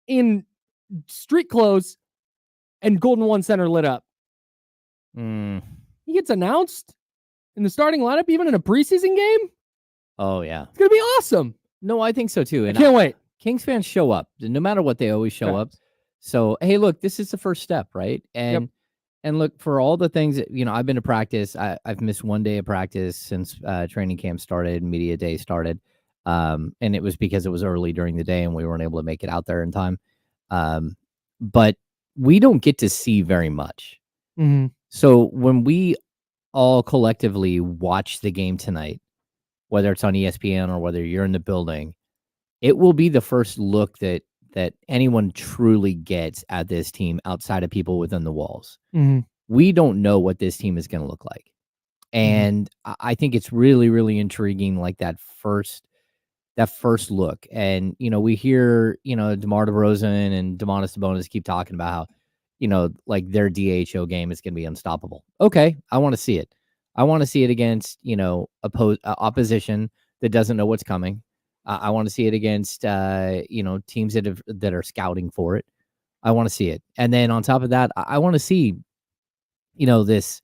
in street clothes and Golden One Center lit up. He gets announced in the starting lineup, even in a preseason game. Oh, yeah. It's going to be awesome. No, I think so, too. And I can't wait. Kings fans show up. No matter what, they always show up. So, hey, look, this is the first step, right? And look, for all the things that, I've been to practice. I've missed one day of practice since training camp started, media day started. And it was because it was early during the day and we weren't able to make it out there in time. But we don't get to see very much. Mm-hmm. So when we all collectively watch the game tonight, whether it's on ESPN or whether you're in the building, it will be the first look that anyone truly gets at this team outside of people within the walls. Mm-hmm. We don't know what this team is going to look like. And I think it's really, really intriguing, like that first look. And, we hear, DeMar DeRozan and Domantas Sabonis keep talking about how, like their DHO game is going to be unstoppable. Okay, I want to see it. I want to see it against, opposition that doesn't know what's coming. I want to see it against, teams that are scouting for it. I want to see it. And then on top of that, I want to see, this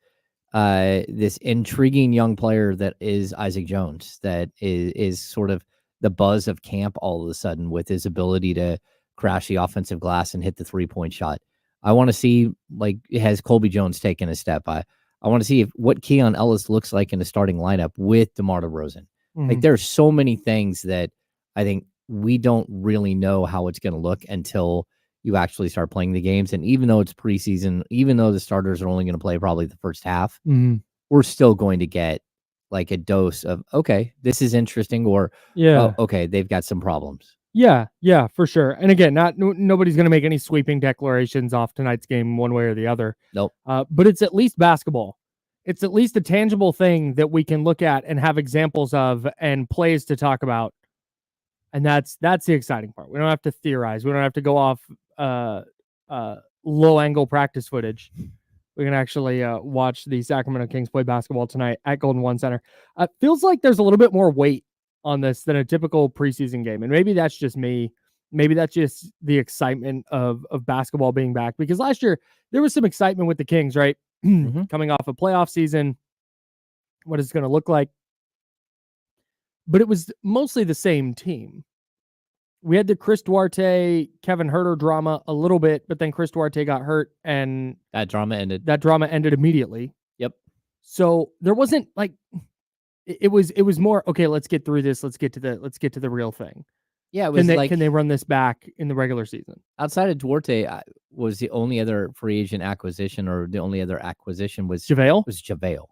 intriguing young player that is Isaac Jones, that is sort of the buzz of camp all of a sudden with his ability to crash the offensive glass and hit the 3-point shot. I want to see, like, has Colby Jones taken a step? I want to see what Keon Ellis looks like in the starting lineup with DeMar DeRozan. Like, there's so many things that I think we don't really know how it's going to look until you actually start playing the games. And even though it's preseason, even though the starters are only going to play probably the first half, we're still going to get like a dose of, okay, this is interesting, or okay, they've got some problems. Yeah, for sure. And again, nobody's going to make any sweeping declarations off tonight's game one way or the other. Nope. But it's at least basketball. It's at least a tangible thing that we can look at and have examples of and plays to talk about. And that's the exciting part. We don't have to theorize. We don't have to go off low angle practice footage. We can actually watch the Sacramento Kings play basketball tonight at Golden One Center. Feels like there's a little bit more weight on this than a typical preseason game. And maybe that's just me. Maybe that's just the excitement of basketball being back. Because last year, there was some excitement with the Kings, right? Coming off a playoff season, what it's going to look like. But it was mostly the same team. We had the Chris Duarte, Kevin Huerter drama a little bit, but then Chris Duarte got hurt and that drama ended. That drama ended immediately. Yep. So there wasn't like, it was more, okay, let's get through this. Let's get to the real thing. Yeah, it was can they run this back in the regular season? Outside of Duarte, was the only other free agent acquisition, or the only other acquisition was JaVale.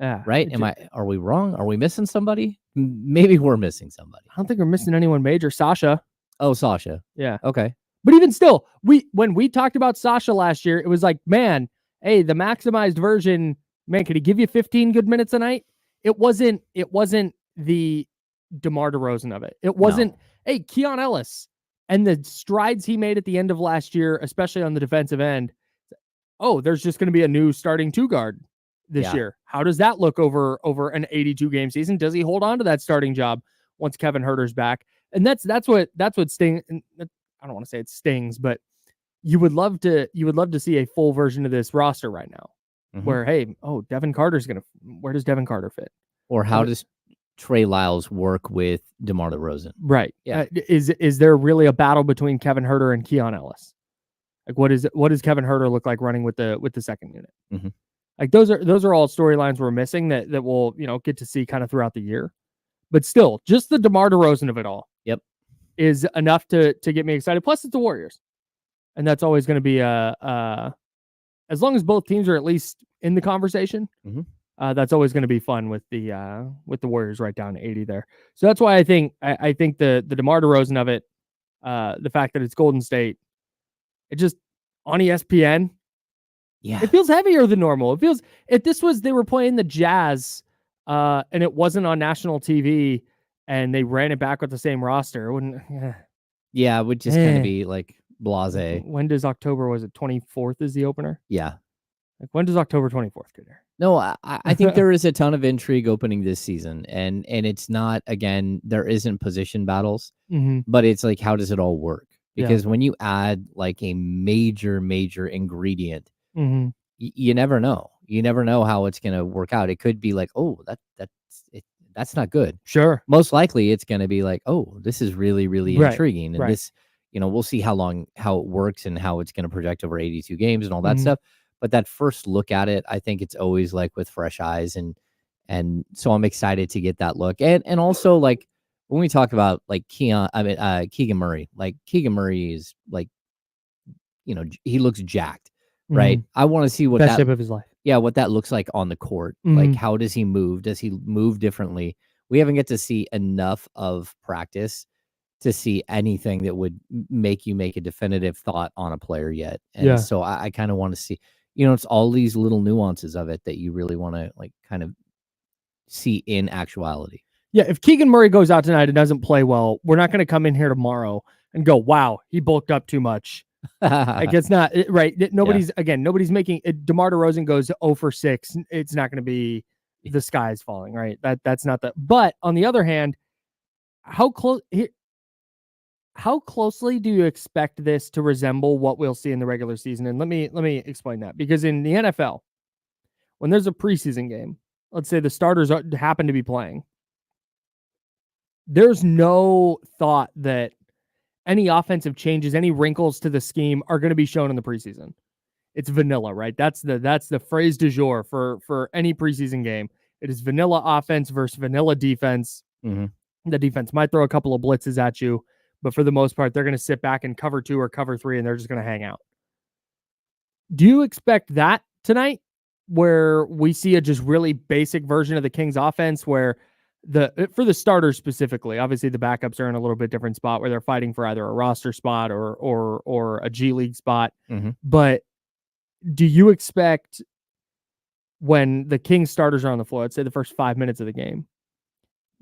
Yeah. Right? Are we wrong? Are we missing somebody? Maybe we're missing somebody. I don't think we're missing anyone major. Sasha. Oh, Sasha. Yeah. Okay. But even still, when we talked about Sasha last year, it was like, man, hey, the maximized version, man, could he give you 15 good minutes a night? It wasn't the DeMar DeRozan of it. It wasn't, hey, Keon Ellis and the strides he made at the end of last year, especially on the defensive end. Oh, there's just going to be a new starting two guard this year. How does that look over an 82 game season? Does he hold on to that starting job once Kevin Huerter's back? And that's what stings. I don't want to say it stings, but you would love to see a full version of this roster right now. Where, hey, Devin Carter's where does Devin Carter fit? Or how does Trey Lyles work with DeMar DeRozan? Right. Yeah. Is there really a battle between Kevin Huerter and Keon Ellis? Like, what does Kevin Huerter look like running with the second unit? Like, those are all storylines we're missing that we'll, get to see kind of throughout the year. But still, just the DeMar DeRozan of it all. Yep. Is enough to get me excited. Plus, it's the Warriors. And that's always going to be as long as both teams are at least in the conversation, that's always going to be fun with the Warriors right down to 80 there. So that's why I think the DeMar DeRozan of it, the fact that it's Golden State, it just on ESPN, it feels heavier than normal. It feels they were playing the Jazz, and it wasn't on national TV, and they ran it back with the same roster. It wouldn't. Yeah, it would just kind of be like blase. When does October, was it 24th is the opener? Yeah. Like, when does October 24th get there? No, I think there is a ton of intrigue opening this season. And it's not, again, there isn't position battles, but it's like, how does it all work? because when you add like a major ingredient, Mm-hmm. you never know. You never know how it's going to work out. It could be like, oh, that's not good. Sure. Most likely, it's going to be like, oh, this is really intriguing, and this, we'll see how it works and how it's going to project over 82 games and all that stuff. But that first look at it, I think it's always like with fresh eyes, and so I'm excited to get that look, and also like when we talk about like Keegan Murray, like Keegan Murray is like, he looks jacked, right? I want to see what best shape of his life. Yeah, what that looks like on the court. Like, how does he move? Does he move differently? We haven't get to see enough of practice to see anything that would make you make a definitive thought on a player yet. And so I kind of want to see, it's all these little nuances of it that you really want to like kind of see in actuality. Yeah, if Keegan Murray goes out tonight and doesn't play well, we're not going to come in here tomorrow and go, wow, he bulked up too much. Like, it's not right. Nobody's making DeMar DeRozan goes 0 for 6. It's not going to be the sky's falling, right? That's not that. But on the other hand, how closely do you expect this to resemble what we'll see in the regular season? And let me explain that, because in the NFL, when there's a preseason game, let's say the starters happen to be playing, there's no thought that any offensive changes, any wrinkles to the scheme are going to be shown in the preseason. It's vanilla, right? That's the phrase du jour for any preseason game. It is vanilla offense versus vanilla defense. The defense might throw a couple of blitzes at you, but for the most part, they're going to sit back and cover 2 or cover 3, and they're just going to hang out. Do you expect that tonight, where we see a just really basic version of the Kings offense, where for the starters specifically, obviously the backups are in a little bit different spot where they're fighting for either a roster spot or a G League spot. But do you expect, when the Kings starters are on the floor, let's say the first 5 minutes of the game,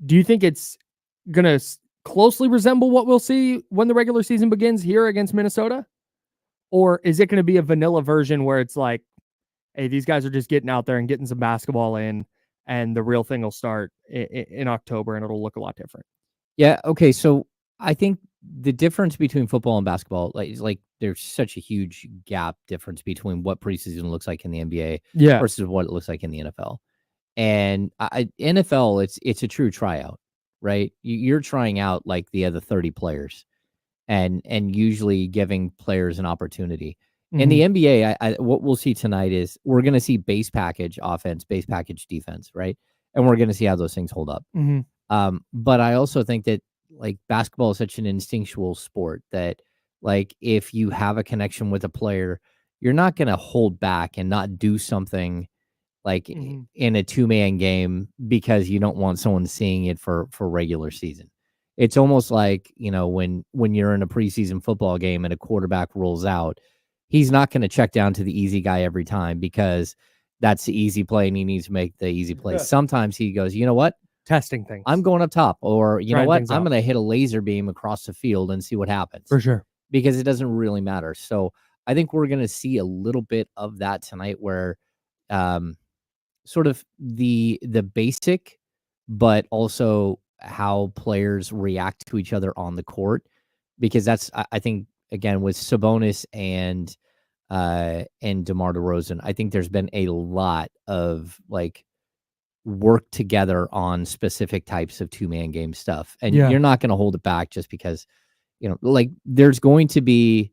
do you think it's going to closely resemble what we'll see when the regular season begins here against Minnesota? Or is it going to be a vanilla version where it's like, hey, these guys are just getting out there and getting some basketball in, and the real thing will start in October and it'll look a lot different? Yeah. Okay. So I think the difference between football and basketball, like there's such a huge gap difference between what preseason looks like in the NBA versus what it looks like in the NFL. And NFL, it's a true tryout, right? You're trying out like the other 30 players, and usually giving players an opportunity. In the NBA, what we'll see tonight is we're going to see base package offense, base package defense, right? And we're going to see how those things hold up. But I also think that like basketball is such an instinctual sport that like if you have a connection with a player, you're not going to hold back and not do something like in a 2-man game because you don't want someone seeing it for regular season. It's almost like, when you're in a preseason football game and a quarterback rolls out, he's not going to check down to the easy guy every time because that's the easy play and he needs to make the easy play. Sometimes he goes, you know what? Testing things. I'm going up top, or you know what? I'm going to hit a laser beam across the field and see what happens. For sure. Because it doesn't really matter. So I think we're going to see a little bit of that tonight where sort of the basic, but also how players react to each other on the court. Because that's, I think, again, with Sabonis and DeMar DeRozan, I think there's been a lot of like work together on specific types of 2-man game stuff. And you're not going to hold it back just because, like there's going to be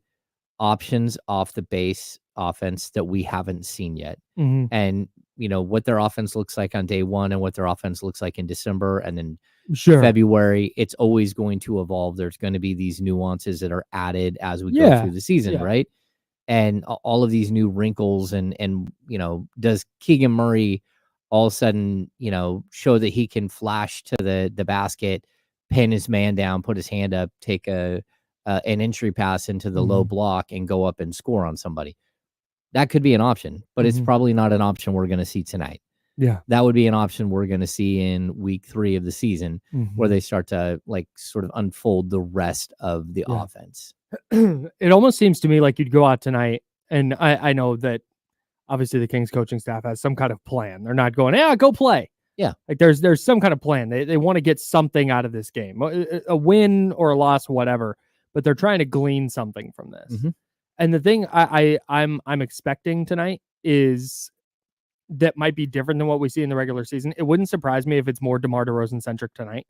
options off the base offense that we haven't seen yet. And, what their offense looks like on day 1 and what their offense looks like in December and then February, it's always going to evolve. There's going to be these nuances that are added as we go through the season, right? And all of these new wrinkles and does Keegan Murray all of a sudden, show that he can flash to the basket, pin his man down, put his hand up, take an entry pass into the low block and go up and score on somebody? That could be an option, but it's probably not an option we're going to see tonight. That would be an option we're going to see in week 3 of the season where they start to like sort of unfold the rest of the offense. It almost seems to me like you'd go out tonight, and I know that obviously the Kings coaching staff has some kind of plan. They're not going, go play. Like there's some kind of plan. They want to get something out of this game, a win or a loss, whatever. but they're trying to glean something from this. Mhm. And the thing I'm expecting tonight is that might be different than what we see in the regular season. It wouldn't surprise me if it's more DeMar DeRozan centric tonight.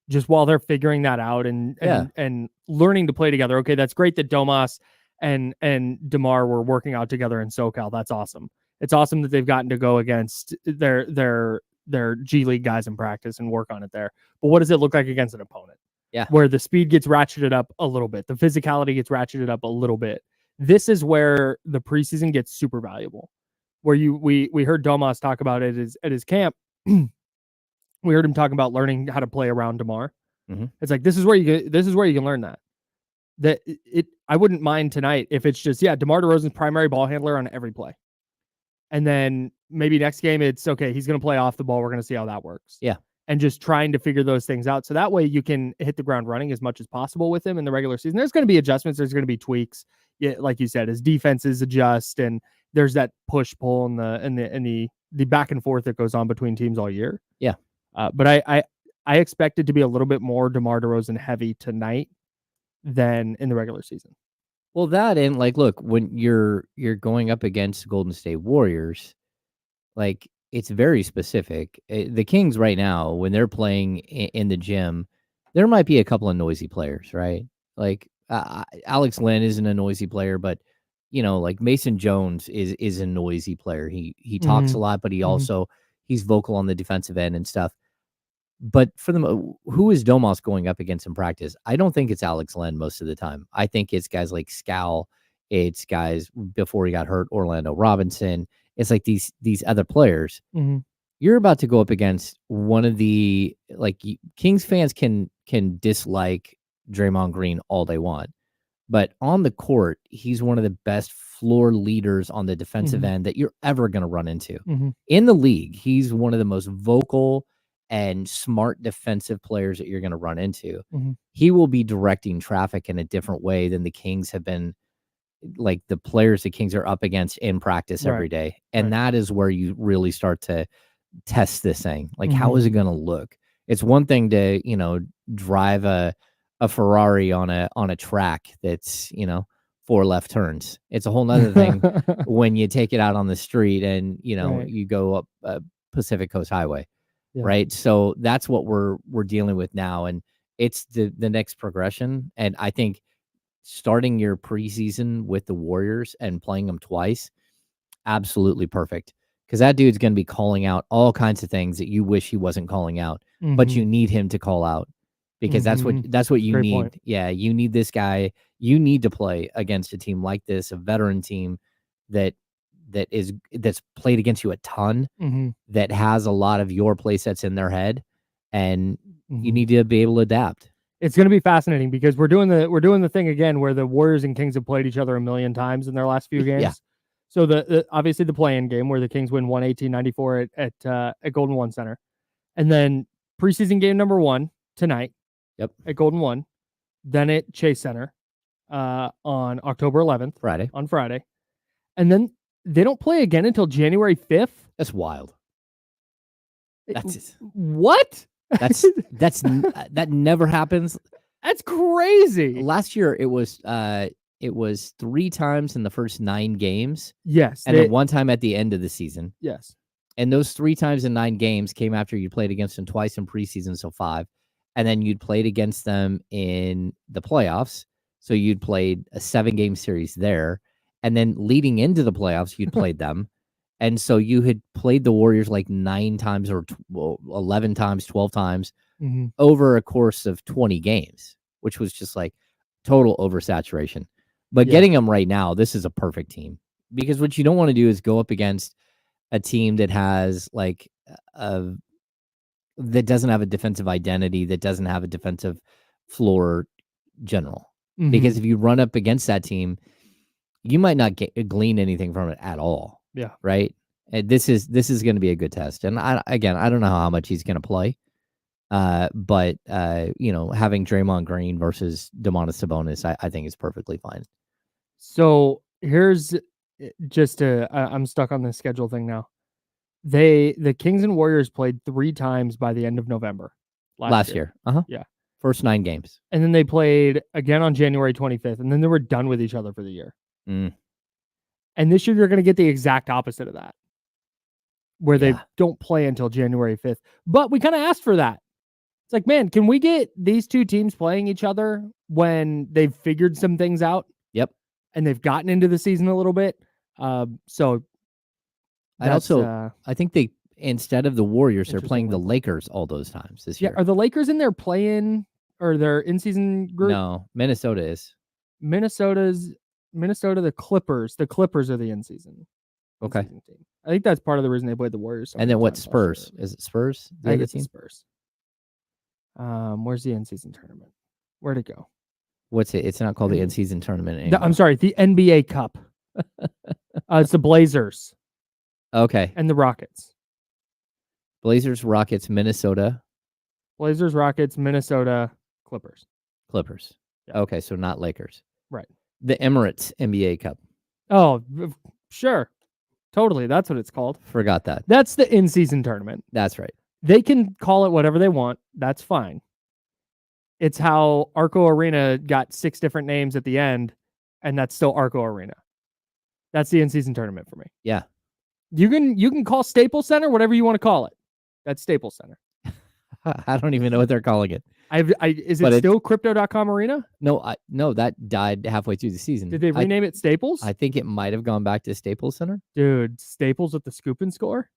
Just while they're figuring that out and learning to play together. Okay, that's great that Domas and DeMar were working out together in SoCal. That's awesome. It's awesome that they've gotten to go against their G League guys in practice and work on it there. But what does it look like against an opponent? Yeah. Where the speed gets ratcheted up a little bit, the physicality gets ratcheted up a little bit. This is where the preseason gets super valuable. Where we heard Domas talk about it at his camp. We heard him talking about learning how to play around DeMar. Mm-hmm. It's like this is where you can learn that. I wouldn't mind tonight if it's just DeMar DeRozan's primary ball handler on every play. And then maybe next game it's okay, he's going to play off the ball. We're going to see how that works. Yeah. And just trying to figure those things out. So that way you can hit the ground running as much as possible with him in the regular season. There's going to be adjustments. There's going to be tweaks. Yeah, like you said, as defenses adjust and there's that push pull and the back and forth that goes on between teams all year. Yeah. But I expect it to be a little bit more DeMar DeRozan heavy tonight than in the regular season. Well, that and like, look, when you're going up against Golden State Warriors, like it's very specific. The Kings right now, when they're playing in the gym, there might be a couple of noisy players, right? Like Alex Len isn't a noisy player, but like Mason Jones is a noisy player. He talks a lot, but he also he's vocal on the defensive end and stuff. But for them, who is Domas going up against in practice? I don't think it's Alex Len most of the time. I think it's guys like Scal. It's guys before he got hurt, Orlando Robinson. It's like these other players. Mm-hmm. You're about to go up against one of the Kings fans can dislike Draymond Green all they want, but on the court, he's one of the best floor leaders on the defensive end that you're ever going to run into in the league. He's one of the most vocal and smart defensive players that you're going to run into. He will be directing traffic in a different way than the Kings have been, like the players the Kings are up against in practice every day. And that is where you really start to test this thing. Like, how is it going to look? It's one thing to, drive a Ferrari on a track that's, 4 left turns. It's a whole nother thing when you take it out on the street and, you go up Pacific Coast Highway. Yeah. Right. So that's what we're dealing with now. And it's the next progression. And I think starting your preseason with the Warriors and playing them twice, absolutely perfect. Because that dude's going to be calling out all kinds of things that you wish he wasn't calling out, but you need him to call out because that's what you Great need. point. Yeah. You need this guy. You need to play against a team like this, a veteran team that's played against you a ton, that has a lot of your play sets in their head, and you need to be able to adapt. It's going to be fascinating because we're doing the thing again where the Warriors and Kings have played each other a million times in their last few games. Yeah. So the obviously the play-in game where the Kings win 118-94 at Golden One Center, and then preseason game number 1 tonight. Yep. At Golden One, then at Chase Center on October 11th, on Friday, and then they don't play again until January 5th. That's wild. That's what? That never happens. That's crazy. Last year it was 3 times in the first 9 games. Yes. And then 1 time at the end of the season. Yes. And those 3 times in 9 games came after you played against them twice in preseason, so 5. And then you'd played against them in the playoffs. So you'd played a 7-game series there. And then leading into the playoffs, you'd played them. And so you had played the Warriors like 9 times or 11 times, 12 times over a course of 20 games, which was just like total oversaturation. But getting them right now, this is a perfect team. Because what you don't want to do is go up against a team that has like that doesn't have a defensive identity, that doesn't have a defensive floor general. Because if you run up against that team, you might not glean anything from it at all. Yeah. Right. And this is going to be a good test. And I don't know how much he's going to play. But having Draymond Green versus Domantas Sabonis, I think is perfectly fine. So here's just I'm stuck on this schedule thing now. The Kings and Warriors played 3 times by the end of November last year. Uh-huh. Yeah. First 9 games. And then they played again on January 25th, and then they were done with each other for the year. Mm. And this year, you're going to get the exact opposite of that, where they Yeah. don't play until January 5th. But we kind of asked for that. It's like, man, can we get these two teams playing each other when they've figured some things out? Yep. And they've gotten into the season a little bit. So I think they, instead of the Warriors, they're Interesting playing the one. Lakers all those times this yeah, year. are the Lakers in their play-in or their in-season group? No, Minnesota is. Minnesota, the Clippers. The Clippers are the in-season. Okay. in-season team. I think that's part of the reason they played the Warriors. And then what, Spurs? Is it Spurs? I think it's the Spurs. Where's the in-season tournament? Where'd it go? What's it? It's not called the in-season tournament anymore. I'm sorry, the NBA Cup. It's the Blazers Okay. and the Rockets. Blazers, Rockets, Minnesota, Blazers, Rockets, Minnesota, Clippers. Clippers. Yeah. Okay, so not Lakers. Right. The Emirates NBA Cup. Oh, sure. Totally. That's what it's called. Forgot that. That's the in-season tournament. That's right. They can call it whatever they want. That's fine. It's how Arco Arena got 6 different names at the end, and that's still Arco Arena. That's the in-season tournament for me. Yeah. You can call Staples Center whatever you want to call it. That's Staples Center. I don't even know what they're calling it. Is it still Crypto.com Arena? No, that died halfway through the season. Did they rename it Staples? I think it might have gone back to Staples Center. Dude, Staples with the scoop and score?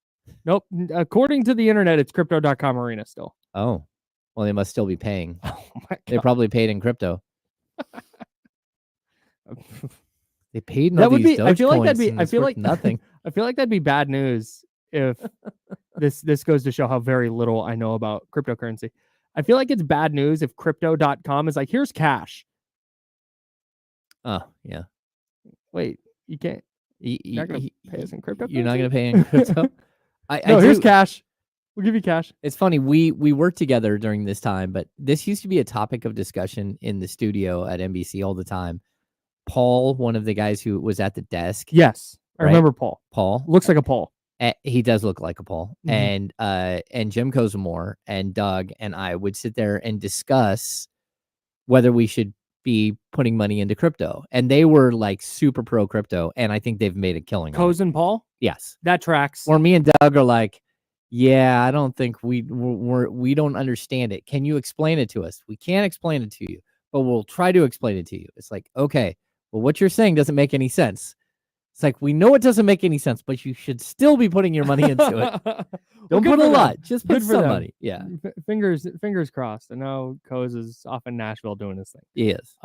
Nope. According to the internet, it's Crypto.com Arena still. Oh, well, they must still be paying. Oh my God. They probably paid in crypto. They paid in That all would these be. I feel like Dogecoins that'd be. and I it's feel worth like nothing. I feel like that'd be bad news if this goes to show how very little I know about cryptocurrency. I feel like it's bad news if Crypto.com is like, here's cash. Oh, yeah. Wait, you can't. You're not going to pay us in crypto? You're not going to pay in crypto? No, here's cash. We'll give you cash. It's funny. We worked together during this time, but this used to be a topic of discussion in the studio at NBC all the time. Paul, one of the guys who was at the desk. Yes. I right? remember Paul. Paul. Looks like a Paul. He does look like a Paul. Mhm. And Jim Kozamore and Doug and I would sit there and discuss whether we should be putting money into crypto. And they were like super pro crypto. And I think they've made a killing. Coz and Paul? Yes. That tracks. Or me and Doug are like, yeah, I don't think we don't understand it. Can you explain it to us? We can't explain it to you, but we'll try to explain it to you. It's like, okay, well, what you're saying doesn't make any sense. It's like, we know it doesn't make any sense, but you should still be putting your money into it. Don't put a lot. Just put some money. Yeah. Fingers crossed. I know Coz is off in Nashville doing his thing. He is.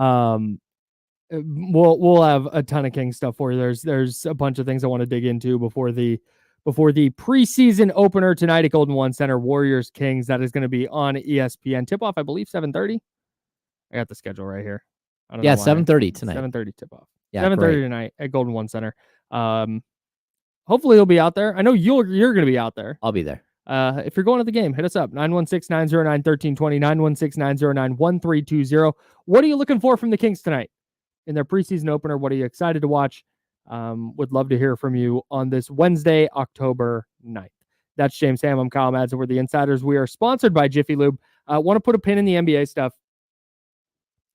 We'll have a ton of King stuff for you. There's a bunch of things I want to dig into before the preseason opener tonight at Golden One Center, Warriors Kings. That is going to be on ESPN. Tip off, I believe, 7:30. I got the schedule right here. I don't know 7:30 tonight. 7:30 tip off. Yeah, 7:30 tonight at Golden One Center. Hopefully you'll be out there. I know you're going to be out there. I'll be there. If you're going to the game, hit us up. 916-909-1320, 916-909-1320. What are you looking for from the Kings tonight in their preseason opener? What are you excited to watch? Would love to hear from you on this Wednesday, October 9th. That's James Ham. I'm Kyle Madsen. We're the Insiders. We are sponsored by Jiffy Lube. Want to put a pin in the NBA stuff.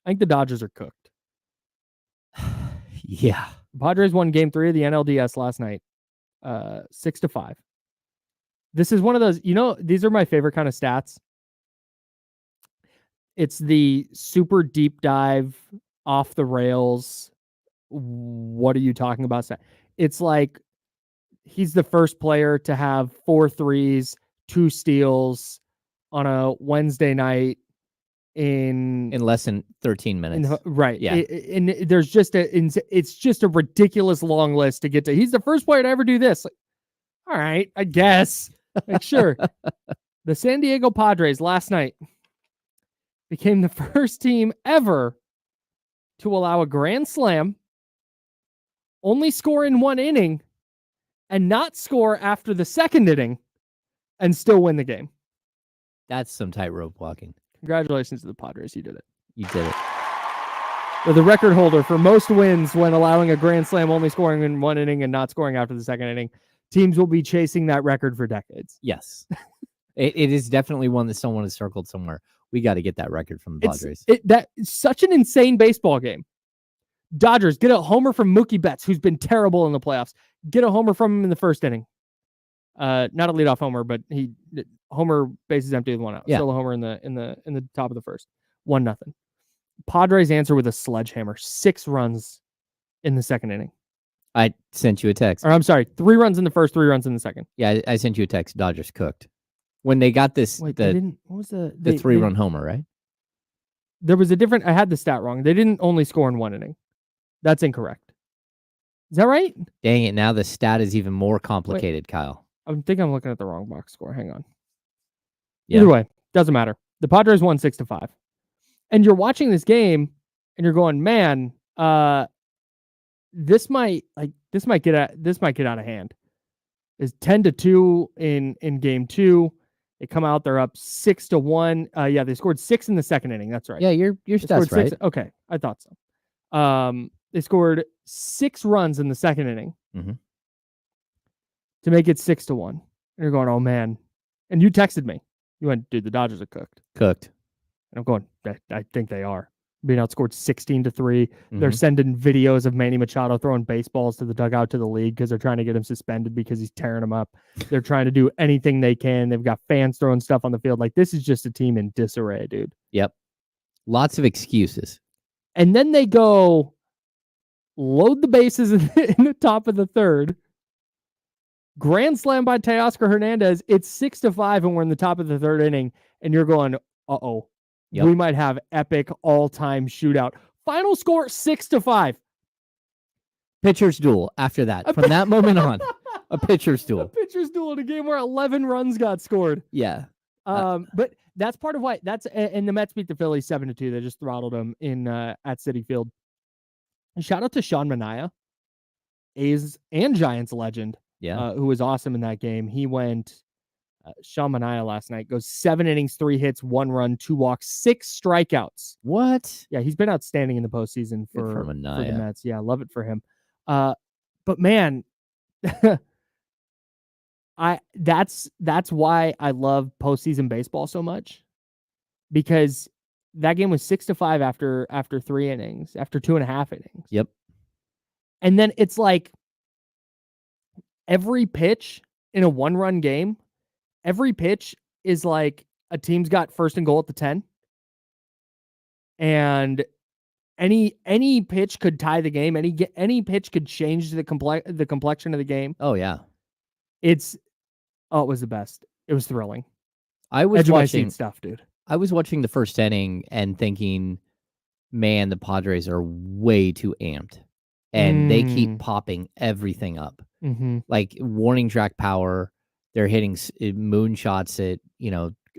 I think the Dodgers are cooked. Yeah. Padres won game 3 of the NLDS last night, 6-5. This is one of those, these are my favorite kind of stats. It's the super deep dive, off the rails. What are you talking about? It's like he's the first player to have 4 threes, 2 steals on a Wednesday night in less than 13 minutes. Right. Yeah. And there's it's just a ridiculous long list to get to. He's the first player to ever do this. Like, all right, I guess. Like, sure. The San Diego Padres last night became the first team ever to allow a grand slam, only score in 1 inning, and not score after the 2nd inning, and still win the game. That's some tightrope walking. Congratulations to the Padres. You did it. You did it. They're the record holder for most wins when allowing a grand slam, only scoring in 1 inning and not scoring after the 2nd inning. Teams will be chasing that record for decades. Yes. It is definitely one that someone has circled somewhere. We got to get that record from the Padres. That's such an insane baseball game. Dodgers get a homer from Mookie Betts, who's been terrible in the playoffs. Get a homer from him in the first inning. Not a leadoff homer, but homer bases empty with one out. Yeah. Still a homer in the top of the first. 1-0. Padres answer with a sledgehammer. 6 runs in the second inning. I sent you a text. Or I'm sorry, 3 runs in the first, 3 runs in the second. Yeah, I sent you a text. Dodgers cooked when they got this. Wait, what was the 3-run homer, right? There was a different. I had the stat wrong. They didn't only score in 1 inning. That's incorrect. Is that right? Dang it! Now the stat is even more complicated, Kyle. I think I'm looking at the wrong box score. Hang on. Yeah. Either way, doesn't matter. The Padres won 6-5, and you're watching this game, and you're going, man, this might get out of hand. It's 10-2 in game 2. They come out, they're up 6-1. Yeah, they scored 6 in the second inning. That's right. Yeah, your stats right. 6. Okay, I thought so. They scored 6 runs in the second inning to make it 6-1. And you're going, oh man. And you texted me. You went, dude, the Dodgers are cooked. Cooked. And I'm going, I think they are. Being outscored 16-3. They're sending videos of Manny Machado throwing baseballs to the dugout to the league because they're trying to get him suspended because he's tearing them up. They're trying to do anything they can. They've got fans throwing stuff on the field. Like, this is just a team in disarray, dude. Yep. Lots of excuses. And then they go load the bases in the top of the third. Grand slam by Teoscar Hernandez. It's 6-5, and we're in the top of the third inning. And you're going, uh-oh. Yep. We might have epic all-time shootout. Final score 6-5. Pitcher's duel after that. From that moment on, a pitcher's duel. A pitcher's duel in a game where 11 runs got scored. Yeah. But that's part of why and the Mets beat the Phillies 7-2. They just throttled them in at Citi Field. And shout out to Sean Manaea, A's and Giants legend. Yeah. Who was awesome in that game. He went Sean Manaea last night goes 7 innings, 3 hits, 1 run, 2 walks, 6 strikeouts. What? Yeah, he's been outstanding in the postseason for the Mets. Yeah, I love it for him. But man, that's why I love postseason baseball so much, because that game was 6-5 after 3 innings, after 2.5 innings. Yep. And then it's like every pitch in a 1-run game. Every pitch is like a team's got first and goal at the 10. And any pitch could tie the game. Any pitch could change the complexion of the game. Oh yeah. It was the best. It was thrilling. I was watching stuff, dude. I was watching the first inning and thinking, man, the Padres are way too amped. And they keep popping everything up. Like warning track power. They're hitting moonshots that,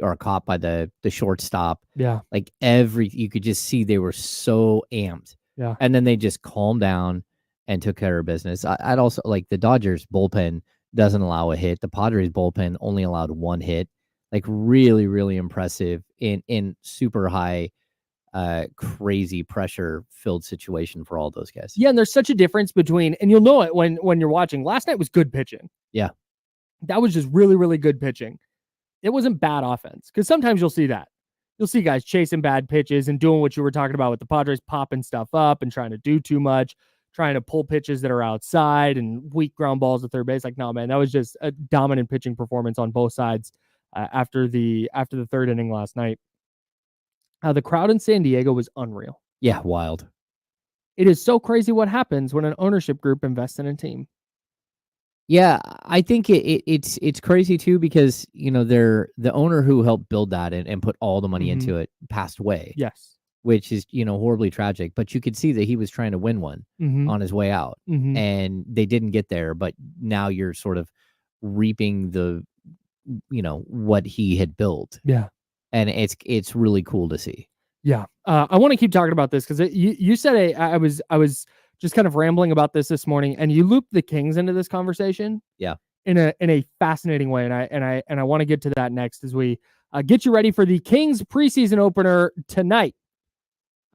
are caught by the shortstop. Yeah. Like you could just see they were so amped. Yeah. And then they just calmed down and took care of business. I'd also like the Dodgers bullpen doesn't allow a hit. The Padres bullpen only allowed 1 hit. Like really, really impressive in super high, crazy pressure filled situation for all those guys. Yeah. And there's such a difference between, and you'll know it when you're watching. Last night was good pitching. Yeah. That was just really, really good pitching. It wasn't bad offense, because sometimes you'll see that. You'll see guys chasing bad pitches and doing what you were talking about with the Padres, popping stuff up and trying to do too much, trying to pull pitches that are outside and weak ground balls to third base. Like, no, man, that was just a dominant pitching performance on both sides after the third inning last night. The crowd in San Diego was unreal. Yeah, wild. It is so crazy what happens when an ownership group invests in a team. Yeah, I think it's crazy too, because the owner who helped build that and put all the money into it passed away. Yes, which is horribly tragic. But you could see that he was trying to win one on his way out, and they didn't get there. But now you're sort of reaping the what he had built. Yeah, and it's really cool to see. Yeah, I want to keep talking about this because you said I was just kind of rambling about this morning, and you looped the Kings into this conversation. Yeah, in a fascinating way, and I want to get to that next as we get you ready for the Kings preseason opener tonight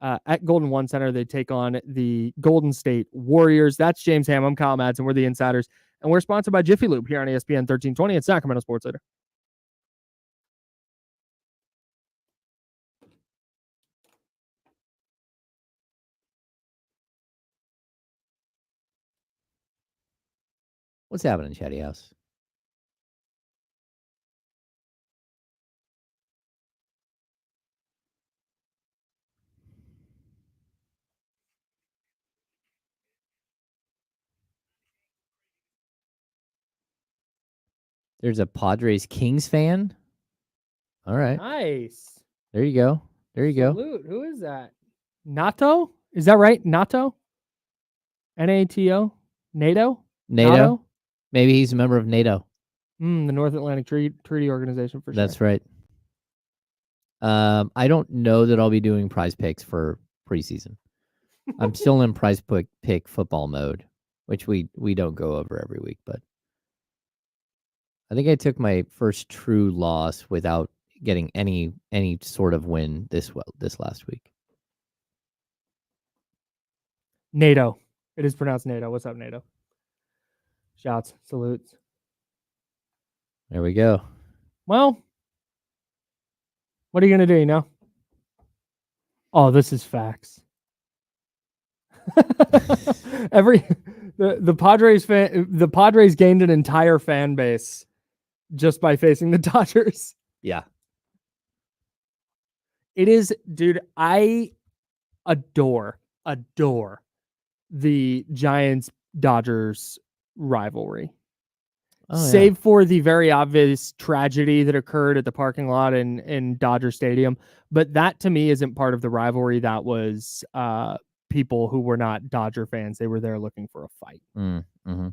at Golden One Center. They take on the Golden State Warriors. That's James Ham. I'm Kyle Madsen. We're the Insiders, and we're sponsored by Jiffy Lube here on ESPN 1320 at Sacramento Sports Leader. What's happening, Chatty House? There's a Padres Kings fan. All right. Nice. There you go. There you go. Salute. Who is that? Nato? Is that right? Nato? NATO? NATO? NATO? Maybe he's a member of NATO. The North Atlantic Treaty Organization for sure. That's right. I don't know that I'll be doing prize picks for preseason. I'm still in prize pick football mode, which we don't go over every week, but I think I took my first true loss without getting any sort of win this last week. NATO. It is pronounced NATO. What's up, NATO? Shouts, salutes. There we go. Well, what are you gonna do? You know? Oh, this is facts. The Padres gained an entire fan base just by facing the Dodgers. Yeah. It is, dude, I adore the Giants-Dodgers rivalry. Save for the very obvious tragedy that occurred at the parking lot in Dodger Stadium. But that, to me, isn't part of the rivalry. That was people who were not Dodger fans. They were there looking for a fight. Mm-hmm.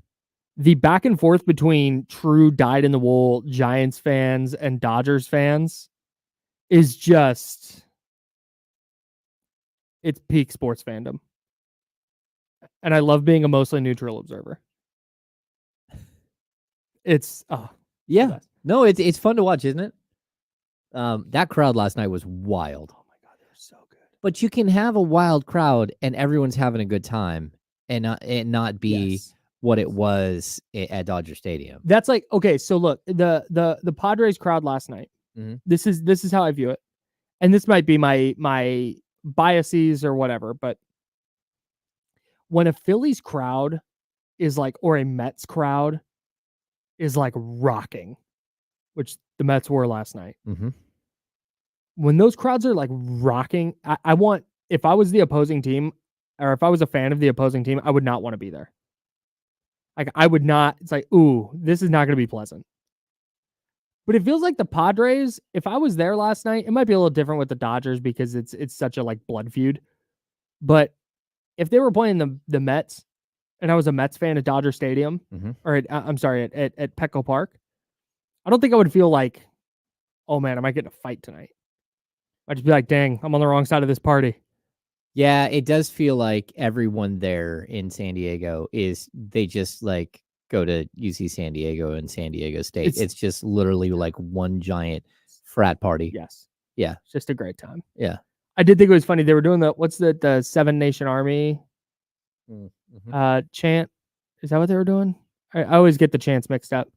The back and forth between true dyed-in-the-wool Giants fans and Dodgers fans is just... it's peak sports fandom. And I love being a mostly neutral observer. It's yeah. No, it's fun to watch, isn't it? That crowd last night was wild. Oh my god, they're so good. But you can have a wild crowd and everyone's having a good time and not be what it was at Dodger Stadium. That's like, okay, so look, the Padres crowd last night. Mm-hmm. This is how I view it. And this might be my biases or whatever, but when a Phillies crowd is like, or a Mets crowd is like rocking, which the Mets were last night. Mm-hmm. When those crowds are like rocking, I want, if I was the opposing team or if I was a fan of the opposing team, I would not want to be there. Like I would not, it's like, ooh, this is not going to be pleasant. But it feels like the Padres, if I was there last night, it might be a little different with the Dodgers because it's such a like blood feud. But if they were playing the Mets and I was a Mets fan at Dodger Stadium, or at Petco Park, I don't think I would feel like, oh man, I might get in a fight tonight. I'd just be like, dang, I'm on the wrong side of this party. Yeah, it does feel like everyone there in San Diego they just like go to UC San Diego and San Diego State. It's just literally like one giant frat party. Yes. Yeah. It's just a great time. Yeah. I did think it was funny. They were doing the Seven Nation Army chant. Is that what they were doing? I always get the chants mixed up.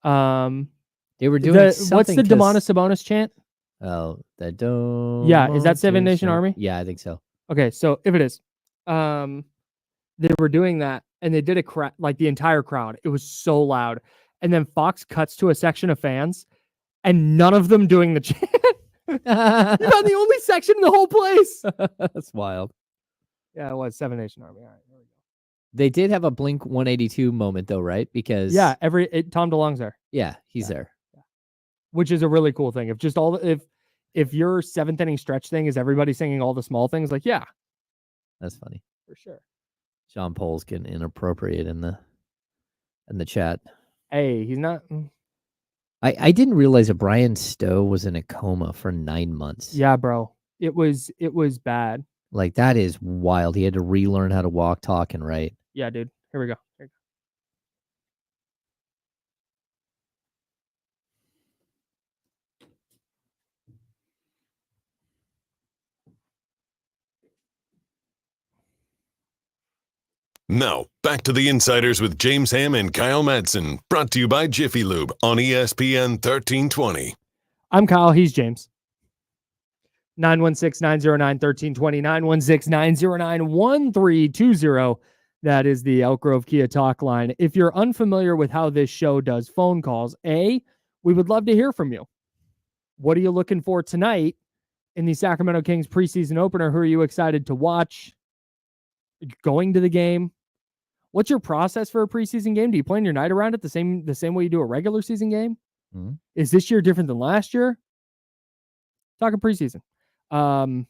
They were doing what's the Demonis Sabonis chant? Oh, that don't. Yeah, is that Seven Nation Army? Yeah, I think so. Okay, so if it is, they were doing that, and they did like the entire crowd. It was so loud, and then Fox cuts to a section of fans, and none of them doing the chant. You're on the only section in the whole place. That's wild. Yeah, it was Seven Nation Army. All right, there we go. They did have a Blink 182 moment though, right? Because Tom DeLonge's there. Yeah, he's there. Yeah. Which is a really cool thing. If just if your seventh inning stretch thing is everybody singing all the small things, like that's funny for sure. John Pohl's getting inappropriate in the chat. Hey, he's not. I didn't realize that Brian Stowe was in a coma for 9 months. Yeah, bro. It was bad. Like, that is wild. He had to relearn how to walk, talk, and write. Yeah, dude. Here we go. Now, back to the Insiders with James Ham and Kyle Madsen, brought to you by Jiffy Lube on ESPN 1320. I'm Kyle. He's James. 916-909-1320, 916-909-1320. That is the Elk Grove Kia talk line. If you're unfamiliar with how this show does phone calls, we would love to hear from you. What are you looking for tonight in the Sacramento Kings preseason opener? Who are you excited to watch? Going to the game? What's your process for a preseason game? Do you plan your night around it the same way you do a regular season game? Mm-hmm. Is this year different than last year? Talking preseason. What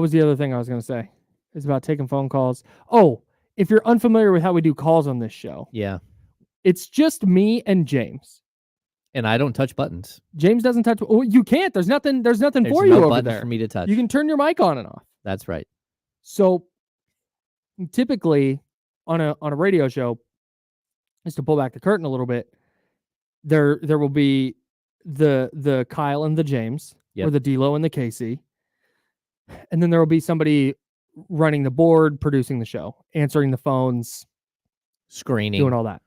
was the other thing I was going to say? It's about taking phone calls. Oh, if you're unfamiliar with how we do calls on this show, yeah, it's just me and James. And I don't touch buttons. James doesn't touch. Oh, you can't. There's nothing for no you over buttons there for me to touch. You can turn your mic on and off. That's right. So typically on a radio show, just to pull back the curtain a little bit, there will be the Kyle and the James, or the D'Lo and the Casey, and then there will be somebody running the board, producing the show, answering the phones, screening, doing all that,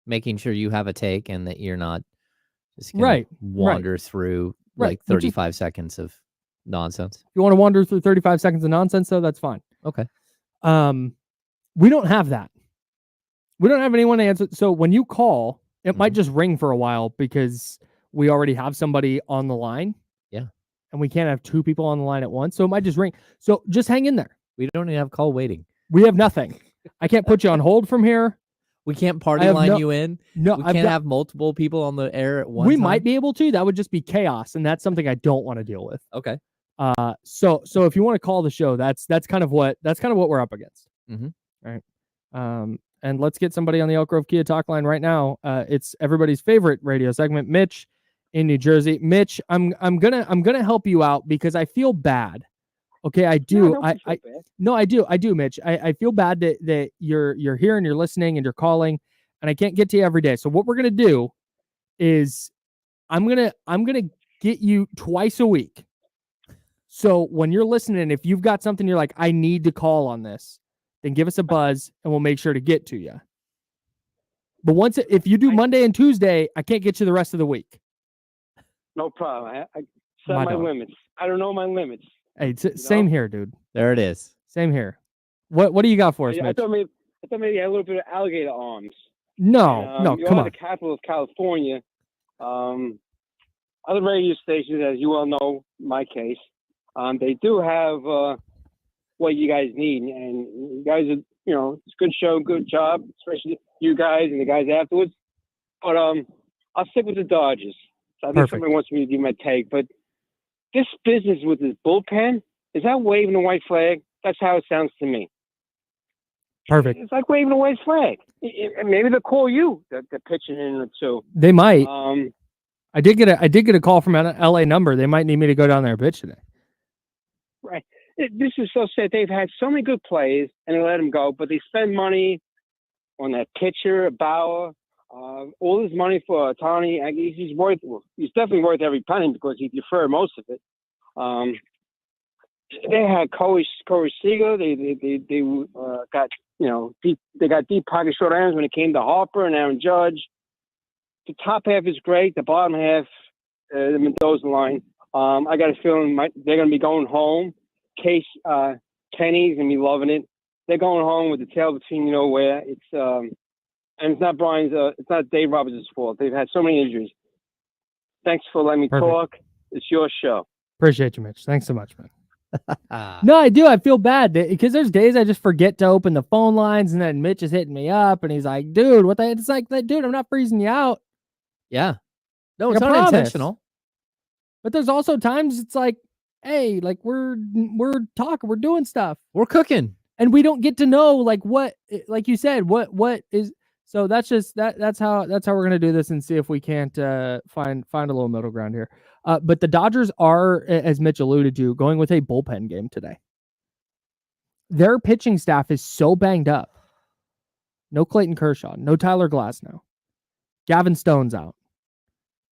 making sure you have a take and that you're not just gonna wander through like 35 seconds of nonsense. If you want to wander through 35 seconds of nonsense, though, that's fine. Okay. We don't have that. We don't have anyone to answer. So when you call, it might just ring for a while because we already have somebody on the line. Yeah. And we can't have two people on the line at once. So it might just ring. So just hang in there. We don't even have call waiting. We have nothing. I can't put you on hold from here. We can't party line you in. No, we can't have multiple people on the air at once. We might be able to. That would just be chaos, and that's something I don't want to deal with. Okay. So if you want to call the show, that's kind of what we're up against. Mm-hmm. All right. And let's get somebody on the Elk Grove Kia talk line right now. It's everybody's favorite radio segment, Mitch in New Jersey. Mitch, I'm gonna help you out because I feel bad. Okay, I do. I do, Mitch. I feel bad that you're here and you're listening and you're calling, and I can't get to you every day. So what we're gonna do is I'm gonna get you twice a week. So when you're listening, if you've got something you're like, I need to call on this, then give us a buzz and we'll make sure to get to you. But if you do Monday and Tuesday, I can't get you the rest of the week. No problem. I set my limits. I don't know my limits. Hey, same here, dude. There it is. Same here. What do you got for us, Mitch? I thought maybe I had a little bit of alligator arms. No, come on. The capital of California. Other radio stations, as you all know, my case, they do have what you guys need, and you guys are, it's a good show, good job, especially you guys and the guys afterwards. But I'll stick with the Dodgers. So I think somebody wants me to do my take, but this business with this bullpen, is that waving a white flag? That's how it sounds to me. Perfect. It's like waving a white flag. Maybe they'll call you, the pitching in or two. They might. I did get a call from an LA number. They might need me to go down there and pitch today. Right. This is so sad. They've had so many good plays and they let them go, but they spend money on that pitcher, Bauer, all this money for Tony. He's definitely worth every penny because he deferred most of it. They had Corey Seager. They got they got deep pocket short ends when it came to Harper and Aaron Judge. The top half is great. The bottom half, the Mendoza line. I got a feeling they're going to be going home. Kenny's going to be loving it. They're going home with the tail between where. And it's not it's not Dave Roberts' fault. They've had so many injuries. Thanks for letting me talk. It's your show. Appreciate you, Mitch. Thanks so much, man. No, I do. I feel bad because there's days I just forget to open the phone lines, and then Mitch is hitting me up, and he's like, "Dude, what the?" It's like, "Dude, I'm not freezing you out." Yeah. No, it's not intentional. But there's also times it's like, hey, like we're talking, we're doing stuff, we're cooking, and we don't get to know what, like you said, what is. So that's just that's how we're gonna do this and see if we can't find a little middle ground here. But the Dodgers are, as Mitch alluded to, going with a bullpen game today. Their pitching staff is so banged up. No Clayton Kershaw, no Tyler Glasnow, Gavin Stone's out.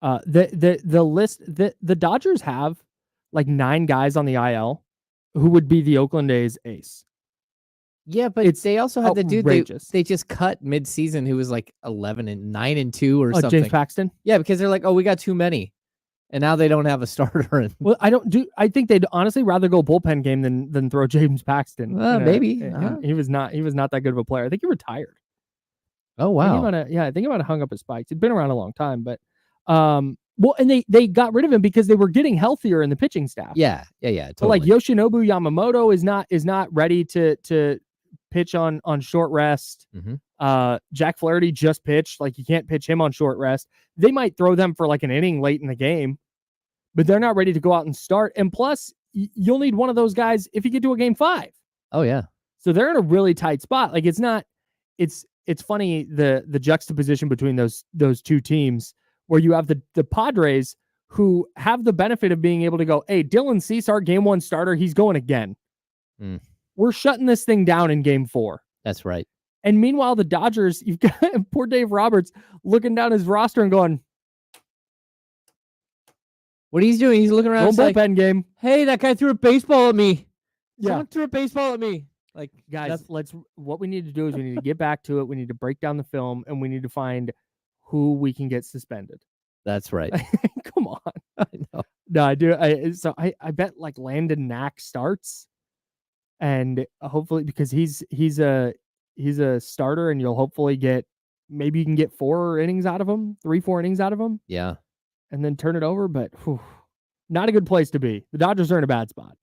The list the Dodgers have like 9 guys on the IL who would be the Oakland A's ace. Yeah, but they also had the dude they just cut mid-season who was like 9-2 or something. James Paxton? Yeah, because they're like, oh, we got too many. And now they don't have a starter. Well, I think they'd honestly rather go bullpen game than throw James Paxton. Maybe. He was not that good of a player. I think he retired. Oh wow. I think he might have hung up his spikes. He'd been around a long time, but well, and they got rid of him because they were getting healthier in the pitching staff. Yeah. Totally. So like Yoshinobu Yamamoto is not ready to pitch on short rest. Mm-hmm. Jack Flaherty just pitched. Like, you can't pitch him on short rest. They might throw them for like an inning late in the game, but they're not ready to go out and start. And plus, you'll need one of those guys if you get to a game 5. Oh yeah. So they're in a really tight spot. Like, it's funny the juxtaposition between those two teams, where you have the Padres, who have the benefit of being able to go, hey, Dylan Cease, our game 1 starter, he's going again. We're shutting this thing down in game 4. That's right. And meanwhile, the Dodgers, you've got poor Dave Roberts looking down his roster and going, what he's doing, he's looking around. Bullpen game. Hey, that guy threw a baseball at me. Yeah. Someone threw a baseball at me. Like, guys, what we need to do is we need to get back to it. We need to break down the film, and we need to find who we can get suspended. That's right. Come on. I know. No, I do. I bet like Landon Knack starts, and hopefully, because he's a starter, and you'll hopefully maybe you can get 4 innings out of him, 3-4 innings out of him. Yeah. And then turn it over, but not a good place to be. The Dodgers are in a bad spot.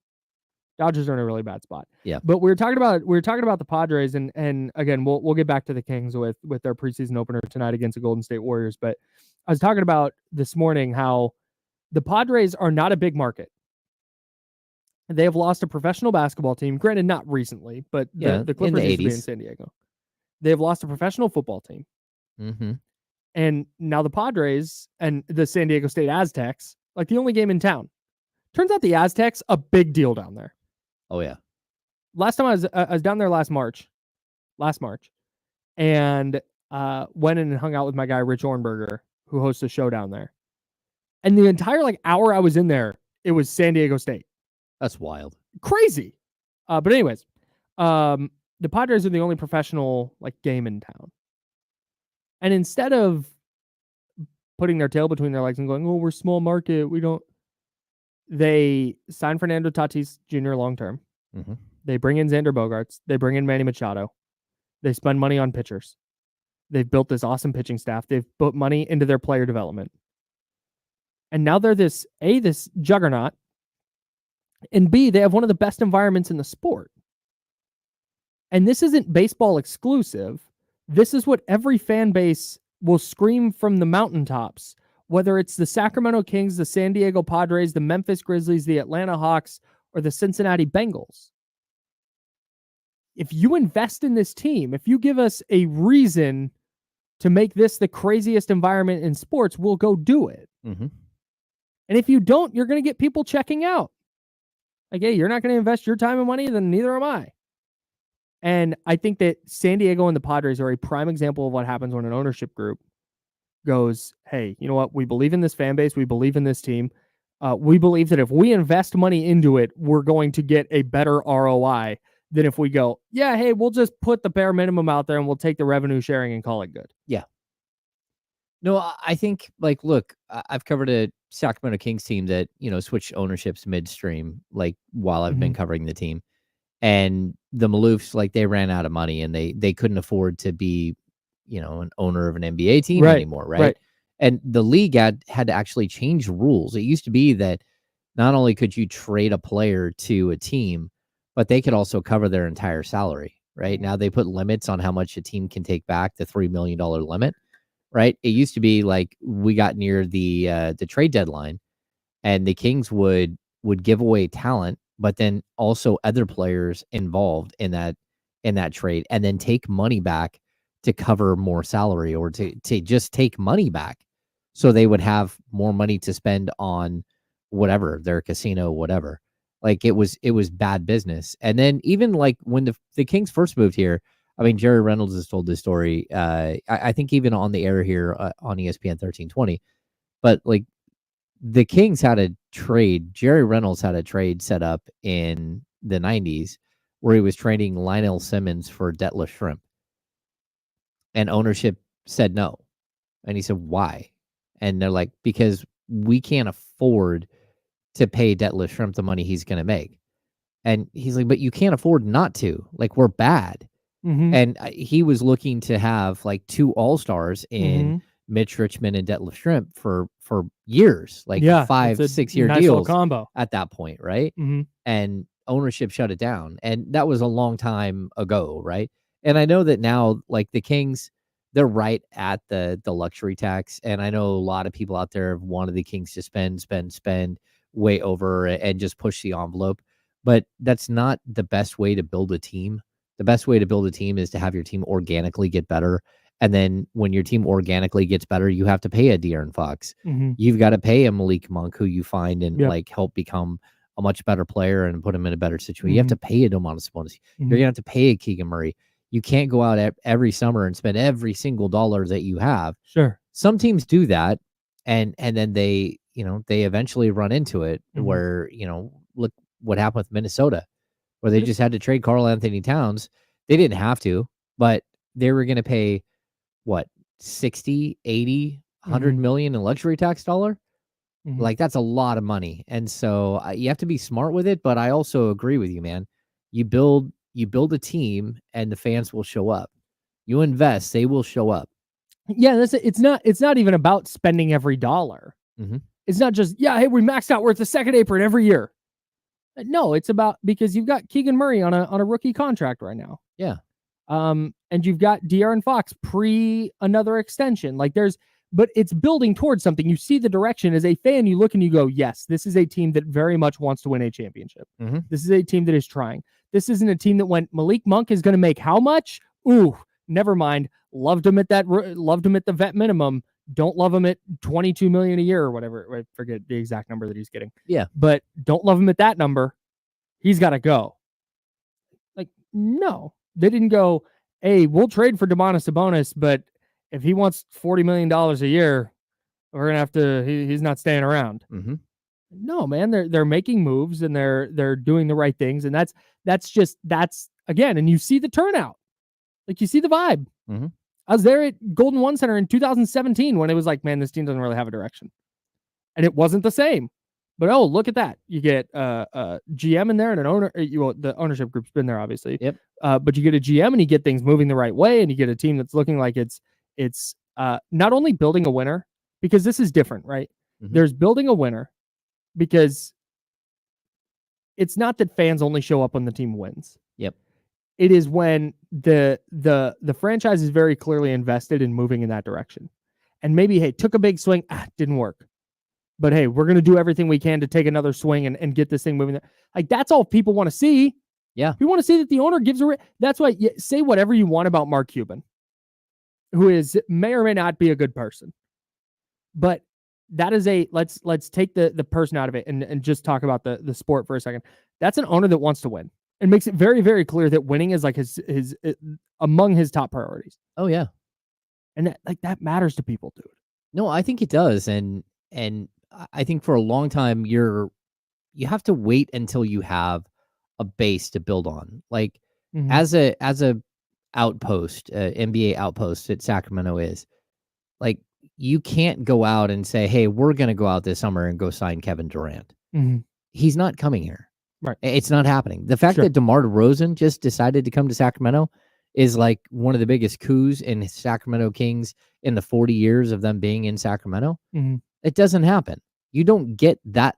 Dodgers are in a really bad spot. Yeah. But we were talking about the Padres, and again, we'll get back to the Kings with their preseason opener tonight against the Golden State Warriors. But I was talking about this morning how the Padres are not a big market. They have lost a professional basketball team, granted not recently, but the Clippers used to be in San Diego. They have lost a professional football team. Mm-hmm. And now the Padres and the San Diego State Aztecs, like the only game in town. Turns out the Aztecs, a big deal down there. Oh yeah. Last time I was down there last March, and went in and hung out with my guy Rich Ornberger, who hosts a show down there. And the entire hour I was in there, it was San Diego State. That's wild. Crazy. But anyways, the Padres are the only professional game in town. And instead of putting their tail between their legs and going, oh, we're small market, they sign Fernando Tatis Jr. long-term. Mm-hmm. They bring in Xander Bogaerts. They bring in Manny Machado. They spend money on pitchers. They've built this awesome pitching staff. They've put money into their player development. And now they're this juggernaut, and B, they have one of the best environments in the sport. And this isn't baseball exclusive. This is what every fan base will scream from the mountaintops, whether it's the Sacramento Kings, the San Diego Padres, the Memphis Grizzlies, the Atlanta Hawks, or the Cincinnati Bengals. If you invest in this team, if you give us a reason to make this the craziest environment in sports, we'll go do it. Mm-hmm. And if you don't, you're going to get people checking out. Like, hey, you're not going to invest your time and money, then neither am I. And I think that San Diego and the Padres are a prime example of what happens when an ownership group goes, hey, you know what? We believe in this fan base. We believe in this team. We believe that if we invest money into it, we're going to get a better ROI than if we go, yeah, hey, we'll just put the bare minimum out there and we'll take the revenue sharing and call it good. Yeah. No, I think, look, I've covered a Sacramento Kings team that, switched ownerships midstream, while I've been covering the team. And the Maloofs, they ran out of money and they couldn't afford to be, an owner of an NBA team anymore, right? And the league had to actually change rules. It used to be that not only could you trade a player to a team, but they could also cover their entire salary, right? Now they put limits on how much a team can take back, the $3 million limit, right? It used to be we got near the trade deadline and the Kings would give away talent, but then also other players involved in that trade, and then take money back to cover more salary, or to just take money back so they would have more money to spend on whatever, their casino, whatever. It was bad business. And then even when the Kings first moved here, I mean, Jerry Reynolds has told this story. I think even on the air here on ESPN 1320, but the Kings had a trade. Jerry Reynolds had a trade set up in the 90s where he was trading Lionel Simmons for Detlef Shrimp. And ownership said no. And he said, why? And they're like, because we can't afford to pay Detlef Schrempf the money he's going to make. And he's like, but you can't afford not to. Like, we're bad. Mm-hmm. And he was looking to have like 2 all-stars in Mm-hmm. Mitch Richmond and Detlef Schrempf for years, like Yeah, 5-6 year nice little deals combo. at that point, right? Mm-hmm. And ownership shut it down. And that was a long time ago, right? And I know that now, like the Kings, they're right at the luxury tax. And I know a lot of people out there have wanted the Kings to spend way over and just push the envelope. But that's not the best way to build a team. The best way to build a team is to have your team organically get better. And then when your team organically gets better, you have to pay a De'Aaron Fox. Mm-hmm. You've got to pay a Malik Monk, who you find and Yep. like help become a much better player and put him in a better situation. Mm-hmm. You have to pay a Domantas Sabonis. Mm-hmm. You're gonna have to pay a Keegan Murray. You can't go out every summer and spend every single dollar that you have. Sure. Some teams do that, and then they eventually run into it Mm-hmm. where look what happened with Minnesota, where they just had to trade Karl Anthony Towns. They didn't have to, but they were going to pay what 60, 80, 100 Mm-hmm. million in luxury tax dollar. Mm-hmm. Like, that's a lot of money. And so you have to be smart with it. But I also agree with you, man. You build a team and the fans will show up. You invest, they will show up. Yeah, it's not even about spending every dollar. Mm-hmm. It's not just, hey, we maxed out. We're at the second apron every year. No, it's about, because you've got Keegan Murray on a rookie contract right now. Yeah. And you've got De'Aaron Fox pre another extension. But it's building towards something. You see the direction as a fan. You look and you go, yes, this is a team that very much wants to win a championship. Mm-hmm. This is a team that is trying. This isn't a team that went, Malik Monk is going to make how much? Ooh, never mind. Loved him at the vet minimum. Don't love him at $22 million a year or whatever. I forget the exact number that he's getting. Yeah. But don't love him at that number. He's got to go. Like, no, they didn't go, hey, we'll trade for Domantas Sabonis, but if he wants $40 million a year, we're going to have to, he's not staying around. Mm-hmm. No, man, they're making moves and they're doing the right things. And that's again, and you see the turnout. Like, you see the vibe. Mm-hmm. I was there at Golden One Center in 2017 when it was like, man, this team doesn't really have a direction. And it wasn't the same. But, oh, look at that. You get a GM in there and an owner. The ownership group's been there, obviously. Yep. But you get a GM and you get things moving the right way, and you get a team that's looking like it's not only building a winner, because this is different, right? Mm-hmm. There's building a winner because it's not that fans only show up when the team wins. Yep. It is when the franchise is very clearly invested in moving in that direction. And maybe, hey, took a big swing, didn't work. But hey, we're going to do everything we can to take another swing and get this thing moving there. Like, that's all people want to see. Yeah. We want to see that the owner gives that's why say whatever you want about Mark Cuban, who may or may not be a good person. But that is let's take the person out of it and just talk about the sport for a second. That's an owner that wants to win and makes it very, very clear that winning is like his among his top priorities. Oh yeah. And that matters to people, dude. No, I think it does. And I think for a long time you have to wait until you have a base to build on. Like, Mm-hmm. as a outpost, NBA outpost that Sacramento is, like, you can't go out and say, hey, we're going to go out this summer and go sign Kevin Durant. Mm-hmm. He's not coming here. Right. It's not happening. The fact Sure. that DeMar DeRozan just decided to come to Sacramento is like one of the biggest coups in Sacramento Kings in the 40 years of them being in Sacramento. Mm-hmm. It doesn't happen. You don't get that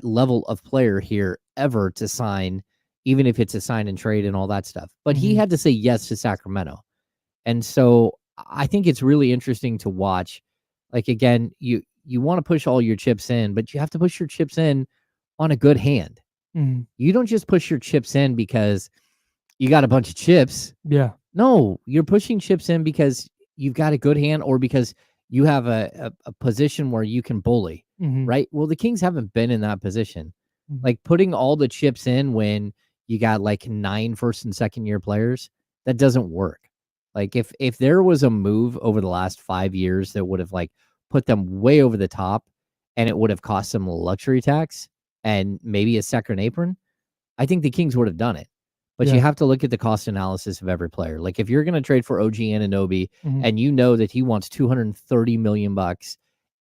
level of player here ever to sign, even if it's a sign and trade and all that stuff. But he had to say yes to Sacramento. And so I think it's really interesting to watch. Like, again, you want to push all your chips in, but you have to push your chips in on a good hand. Mm-hmm. You don't just push your chips in because you got a bunch of chips. Yeah. No, you're pushing chips in because you've got a good hand or because you have a position where you can bully, Mm-hmm. right? Well, the Kings haven't been in that position. Mm-hmm. Like, putting all the chips in when you got like 9 first and second year players, that doesn't work. Like, if there was a move over the last 5 years that would have like put them way over the top and it would have cost them a luxury tax and maybe a second apron, I think the Kings would have done it. But you have to look at the cost analysis of every player. Like, if you're going to trade for OG Anunoby and you know that he wants $230 million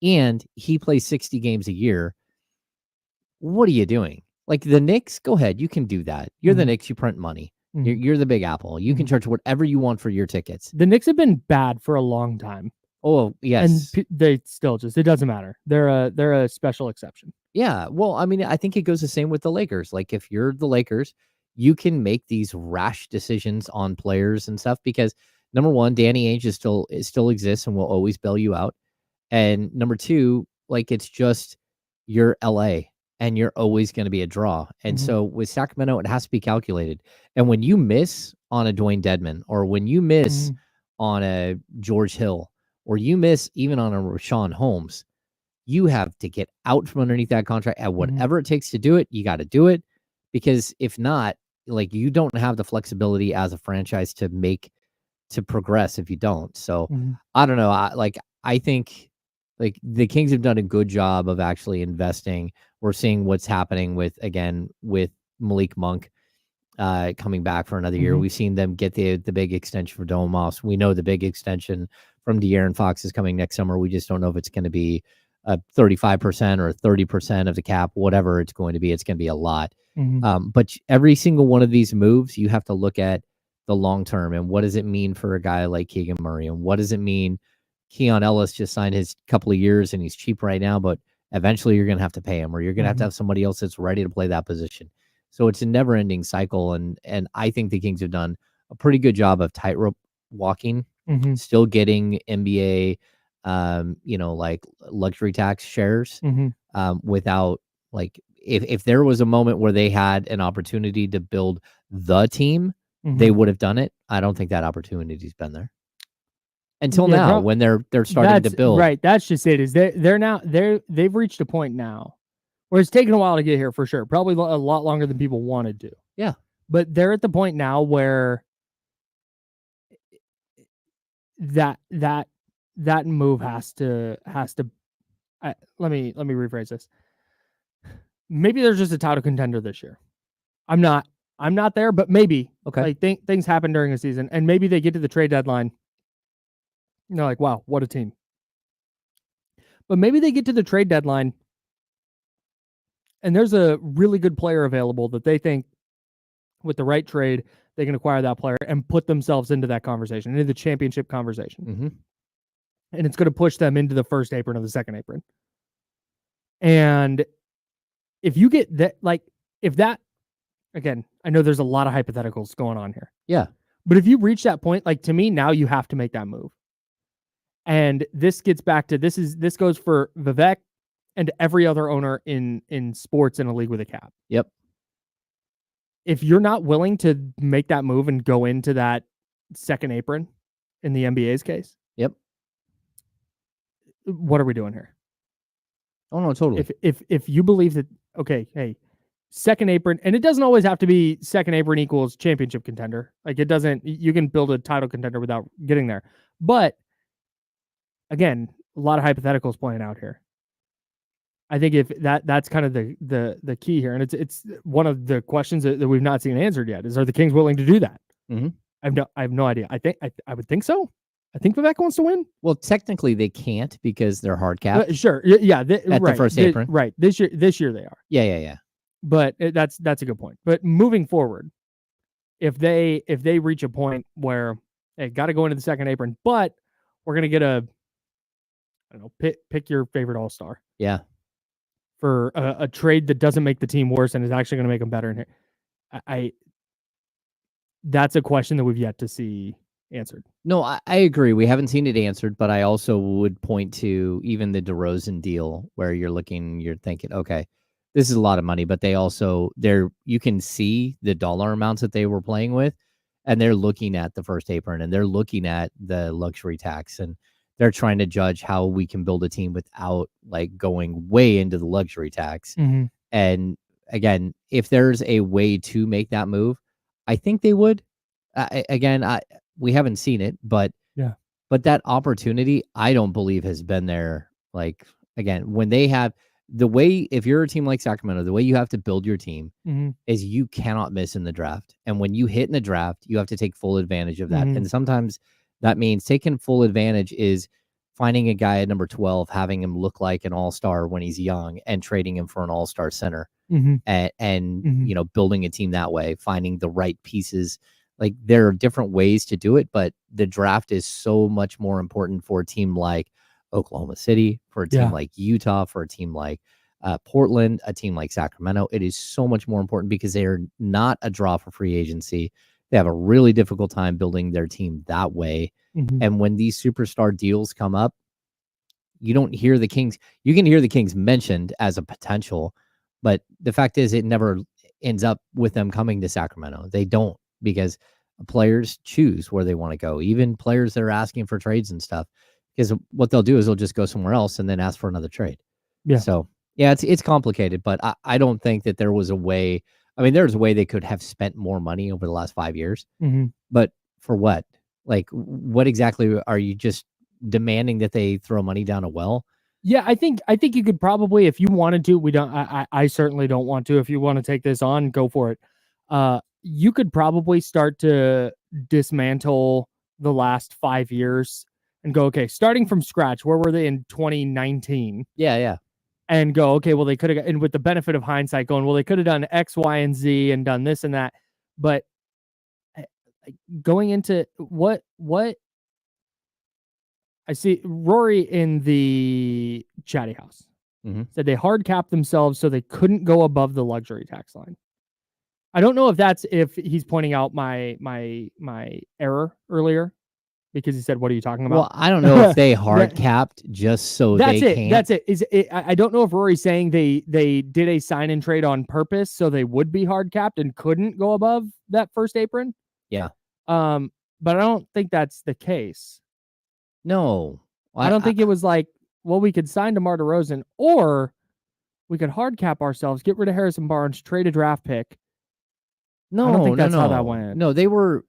and he plays 60 games a year, what are you doing? Like the Knicks, go ahead. You can do that. You're the Mhm. Knicks. You print money. Mhm. You're the Big Apple. You can Mhm. charge whatever you want for your tickets. The Knicks have been bad for a long time. Oh, yes. And they still just, it doesn't matter. They're a special exception. Yeah. Well, I mean, I think it goes the same with the Lakers. Like if you're the Lakers, you can make these rash decisions on players and stuff because number one, Danny Ainge still exists and will always bail you out. And number two, like it's just you're LA and you're always going to be a draw. And Mhm. so with Sacramento, it has to be calculated. And when you miss on a Dwayne Dedman or when you miss Mhm. on a George Hill or you miss even on a Rashawn Holmes, you have to get out from underneath that contract at whatever it takes to do it. You got to do it because if not, like you don't have the flexibility as a franchise to progress if you don't. So Mhm. I don't know. I think like the Kings have done a good job of actually investing. We're seeing what's happening with Malik Monk coming back for another year. Mhm. We've seen them get the big extension for Domas. We know the big extension from De'Aaron Fox is coming next summer. We just don't know if it's going to be 35% or 30% of the cap, whatever it's going to be. It's going to be a lot. Mhm. But every single one of these moves, you have to look at the long term and what does it mean for a guy like Keegan Murray and what does it mean? Keon Ellis just signed his couple of years and he's cheap right now, but eventually you're going to have to pay him or you're going to Mhm. have somebody else that's ready to play that position. So it's a never ending cycle. And I think the Kings have done a pretty good job of tightrope walking, Mhm. still getting NBA, like luxury tax shares Mhm. without like, if there was a moment where they had an opportunity to build the team, they Mhm. would have done it. I don't think that opportunity's been there until Yeah, now when they're starting to that's build. right. That's just it. Is they've reached a point now where it's taken a while to get here for sure. Probably a lot longer than people wanted to. Yeah. But they're at the point now where that move has to let me rephrase this. Maybe there's just a title contender this year. I'm not there, but maybe. Okay. Like things happen during a season and maybe they get to the trade deadline. You know, like, wow, what a team. But maybe they get to the trade deadline and there's a really good player available that they think with the right trade, they can acquire that player and put themselves into that conversation, into the championship conversation. Mm-hmm. And it's going to push them into the first apron or the second apron. And if you get that, like, if that, again, I know there's a lot of hypotheticals going on here. Yeah. But if you reach that point, like to me, now you have to make that move. And this gets back to this goes for Vivek and every other owner in sports in a league with a cap. Yep. If you're not willing to make that move and go into that second apron in the NBA's case, Yep. what are we doing here? Oh no, totally. If you believe that, okay, hey, second apron, and it doesn't always have to be second apron equals championship contender. Like it doesn't, you can build a title contender without getting there. But again, a lot of hypotheticals playing out here. I think if that's kind of the key here, and it's one of the questions that we've not seen answered yet is, are the Kings willing to do that? Mm-hmm. I have no idea. I would think so. I think Vivek wants to win. Well, technically they can't because they're hard capped. Sure, yeah, at the first apron, right? This year they are. Yeah. But that's a good point. But moving forward, if they reach a point where they got to go into the second apron, but we're gonna get I don't know, pick your favorite all-star. Yeah. For a trade that doesn't make the team worse and is actually going to make them better. And I that's a question that we've yet to see answered. No, I agree. We haven't seen it answered, but I also would point to even the DeRozan deal where you're thinking, okay, this is a lot of money, but you can see the dollar amounts that they were playing with, and they're looking at the first apron and they're looking at the luxury tax and they're trying to judge how we can build a team without like going way into the luxury tax. Mm-hmm. And again, if there's a way to make that move, I think they would. We haven't seen it, but yeah, but that opportunity, I don't believe has been there. Like again, when they have the way, if you're a team like Sacramento, the way you have to build your team is you cannot miss in the draft. And when you hit in the draft, you have to take full advantage of that. And sometimes that means taking full advantage is finding a guy at number 12, having him look like an all-star when he's young, and trading him for an all-star center, and you know, building a team that way, finding the right pieces. Like, there are different ways to do it, but the draft is so much more important for a team like Oklahoma City, for a team like Utah, for a team like Portland, a team like Sacramento. It is so much more important because they are not a draw for free agency. They have a really difficult time building their team that way. And when these superstar deals come up, you don't hear the Kings. You can hear the Kings mentioned as a potential, but the fact is it never ends up with them coming to Sacramento. They don't, because players choose where they want to go, even players that are asking for trades and stuff, because what they'll do is they'll just go somewhere else and then ask for another trade. So yeah, it's complicated, but I don't think that there was a way. I mean, there's a way they could have spent more money over the last 5 years, but for what? Like, what exactly are you just demanding that they throw money down a well? Yeah, I think you could probably, if you wanted to. We don't. I certainly don't want to. If you want to take this on, go for it. You could probably start to dismantle the last 5 years and go, okay, starting from scratch. Where were they in 2019? Yeah. And go, okay, well, they could have, and with the benefit of hindsight, going, well, they could have done X, Y, and Z and done this and that. But going into what I see, Rory in the chatty house said they hard capped themselves so they couldn't go above the luxury tax line. I don't know if he's pointing out my error earlier, because he said, "What are you talking about?" Well, I don't know if they hard capped just so that's they it. can't. That's it. I don't know if Rory's saying they did a sign and trade on purpose so they would be hard capped and couldn't go above that first apron. Yeah. But I don't think that's the case. No, I don't think it was like, well, we could sign DeMar DeRozan, or we could hard cap ourselves, get rid of Harrison Barnes, trade a draft pick. No, I don't think that's how that went. No, they were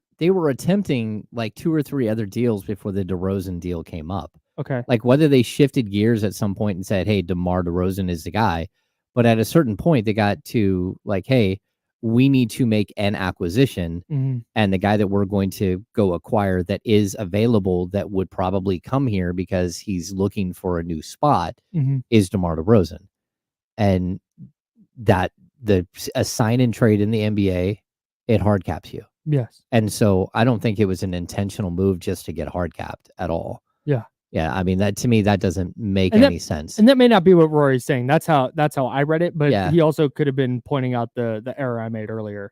attempting like 2 or 3 other deals before the DeRozan deal came up. Okay. Like, whether they shifted gears at some point and said, hey, DeMar DeRozan is the guy. But at a certain point, they got to like, hey, we need to make an acquisition. And the guy that we're going to go acquire that is available, that would probably come here because he's looking for a new spot, is DeMar DeRozan. And that a sign and trade in the NBA, it hard caps you. Yes. And so I don't think it was an intentional move just to get hard capped at all. Yeah. I mean, that to me, that doesn't make any sense. And that may not be what Rory's saying. That's how I read it. But Yeah. he also could have been pointing out the error I made earlier,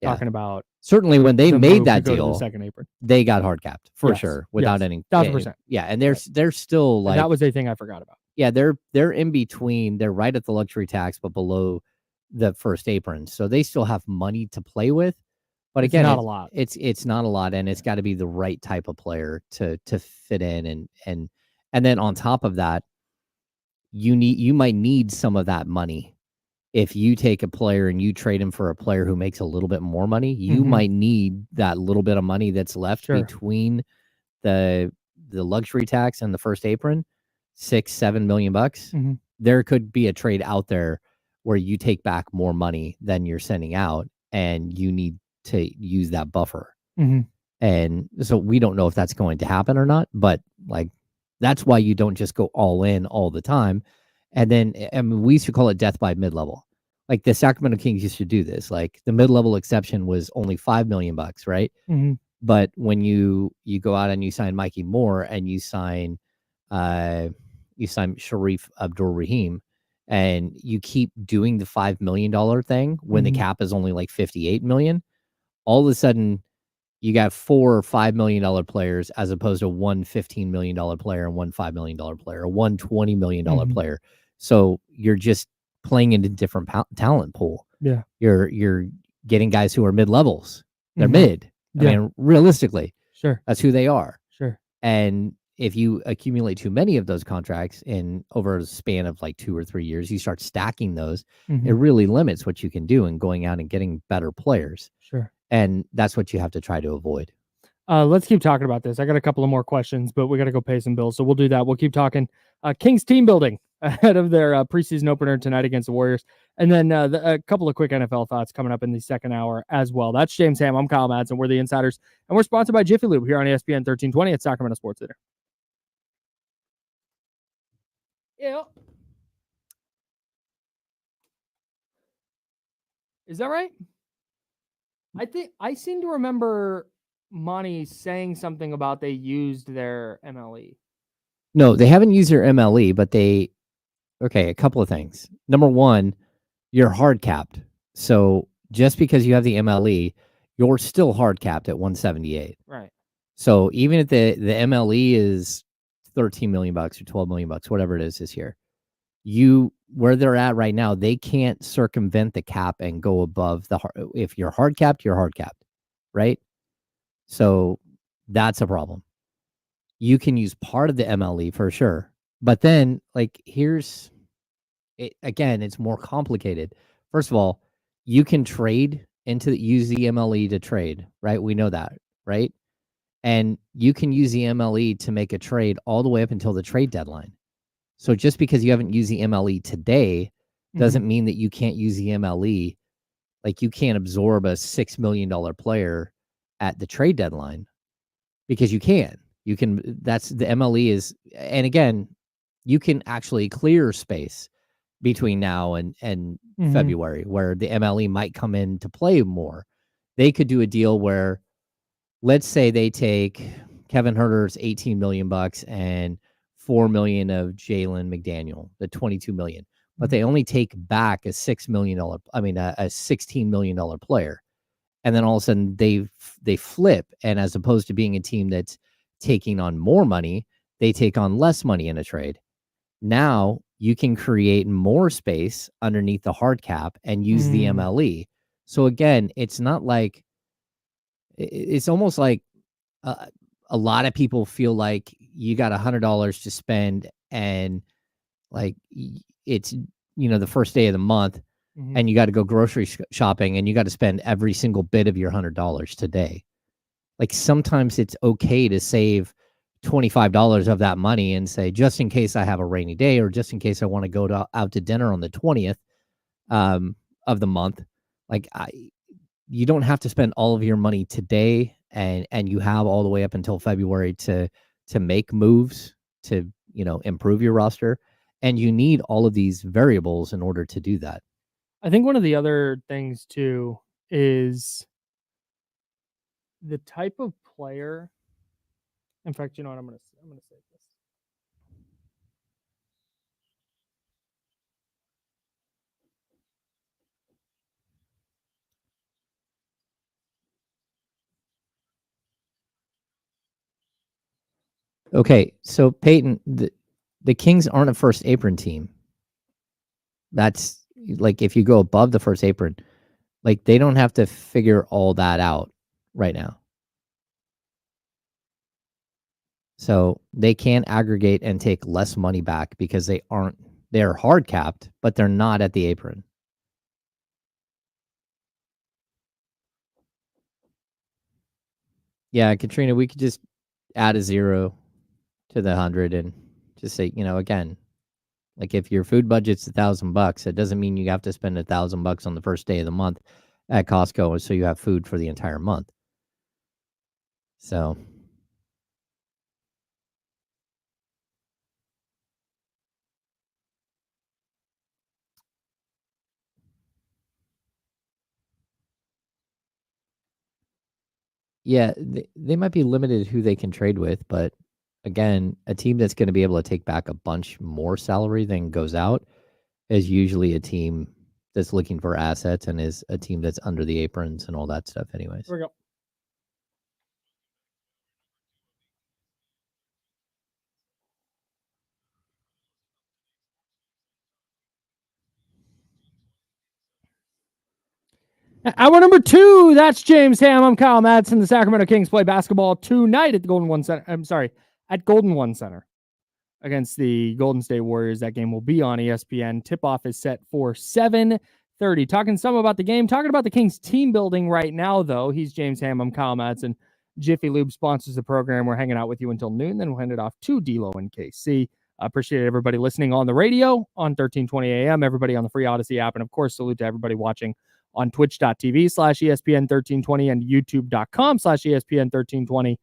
talking about certainly when they made that deal, the second apron, they got hard capped for sure, without any 1,000%. Yeah, and they're still like, and that was a thing I forgot about. Yeah, they're in between. They're right at the luxury tax, but below the first apron, so they still have money to play with. But again, it's not a lot. It's not a lot, and it's got to be the right type of player to fit in, and then on top of that, you might need some of that money. If you take a player and you trade him for a player who makes a little bit more money, you might need that little bit of money that's left between the luxury tax and the first apron, $6-7 million. There could be a trade out there where you take back more money than you're sending out, and you need to use that buffer. And so we don't know if that's going to happen or not, but like, that's why you don't just go all in all the time. And then, I mean, we used to call it death by mid-level. Like, the Sacramento Kings used to do this. Like, the mid-level exception was only $5 million, right? But when you go out and you sign Mikey Moore and you sign Sharif Abdul-Rahim, and you keep doing the $5 million thing when the cap is only like $58 million, all of a sudden you got 4 or $5 million players, as opposed to one $15 million player and one $5 million player, or one $20 million player. So you're just playing into different talent pool. Yeah. You're getting guys who are mid-levels. They're mid. I mean, realistically, that's who they are. And if you accumulate too many of those contracts in over a span of like 2 or 3 years, you start stacking those. It really limits what you can do in going out and getting better players. And that's what you have to try to avoid. Let's keep talking about this. I got a couple of more questions, but we got to go pay some bills. So we'll do that. We'll keep talking. Kings team building ahead of their preseason opener tonight against the Warriors. And then a couple of quick NFL thoughts coming up in the second hour as well. That's James Ham. I'm Kyle Madsen. We're the Insiders. And we're sponsored by Jiffy Lube here on ESPN 1320 at Sacramento Sports Center. Yeah. Is that right? I seem to remember Monty saying something about they used their MLE. No, they haven't used their MLE, but a couple of things. Number one, you're hard capped. So just because you have the MLE, you're still hard capped at 178. Right. So even if the MLE is $13 million or $12 million, whatever it is this year, where they're at right now, they can't circumvent the cap and go above if you're hard capped, you're hard capped, right? So that's a problem. You can use part of the MLE for sure, but then here's it again. It's more complicated. First of all, you can use the MLE to trade, right? We know that, right? And you can use the MLE to make a trade all the way up until the trade deadline. So just because you haven't used the MLE today doesn't mean that you can't use the MLE. You can't absorb a $6 million player at the trade deadline, because you can. That's the MLE is, and again, you can actually clear space between now and February where the MLE might come into play more. They could do a deal where, let's say they take Kevin Herter's $18 million and $4 million of Jalen McDaniel, the $22 million, but they only take back a $16 million player. And then all of a sudden they flip. And as opposed to being a team that's taking on more money, they take on less money in a trade. Now you can create more space underneath the hard cap and use the MLE. So again, it's not like, it's almost like a lot of people feel like you got $100 to spend and it's, the first day of the month and you got to go grocery shopping and you got to spend every single bit of your $100 today. Sometimes it's okay to save $25 of that money and say, just in case I have a rainy day, or just in case I want to go out to dinner on the 20th of the month. You don't have to spend all of your money today, and you have all the way up until February to make moves to, improve your roster. And you need all of these variables in order to do that. I think one of the other things too is the type of player. In fact, you know what? I'm gonna say this. Okay, so Peyton, the Kings aren't a first apron team. That's if you go above the first apron, they don't have to figure all that out right now. So they can aggregate and take less money back because they're hard capped, but they're not at the apron. Yeah, Katrina, we could just add a 0 to the 100 and just say, again, if your food budget's $1,000, it doesn't mean you have to spend $1,000 on the first day of the month at Costco, so you have food for the entire month. So yeah, they might be limited who they can trade with, but again, a team that's going to be able to take back a bunch more salary than goes out is usually a team that's looking for assets and is a team that's under the aprons and all that stuff anyways. Here we go. Hour number 2, that's James Ham. I'm Kyle Madsen. The Sacramento Kings play basketball tonight at the Golden One Center. At Golden One Center against the Golden State Warriors. That game will be on ESPN. Tip-off is set for 7:30. Talking some about the game. Talking about the Kings team building right now, though. He's James Ham. I'm Kyle Madsen. Jiffy Lube sponsors the program. We're hanging out with you until noon. Then we'll hand it off to D'Lo and KC. I appreciate everybody listening on the radio on 1320 AM. Everybody on the free Odyssey app. And, of course, salute to everybody watching on twitch.tv/ESPN1320 and youtube.com/ESPN1320.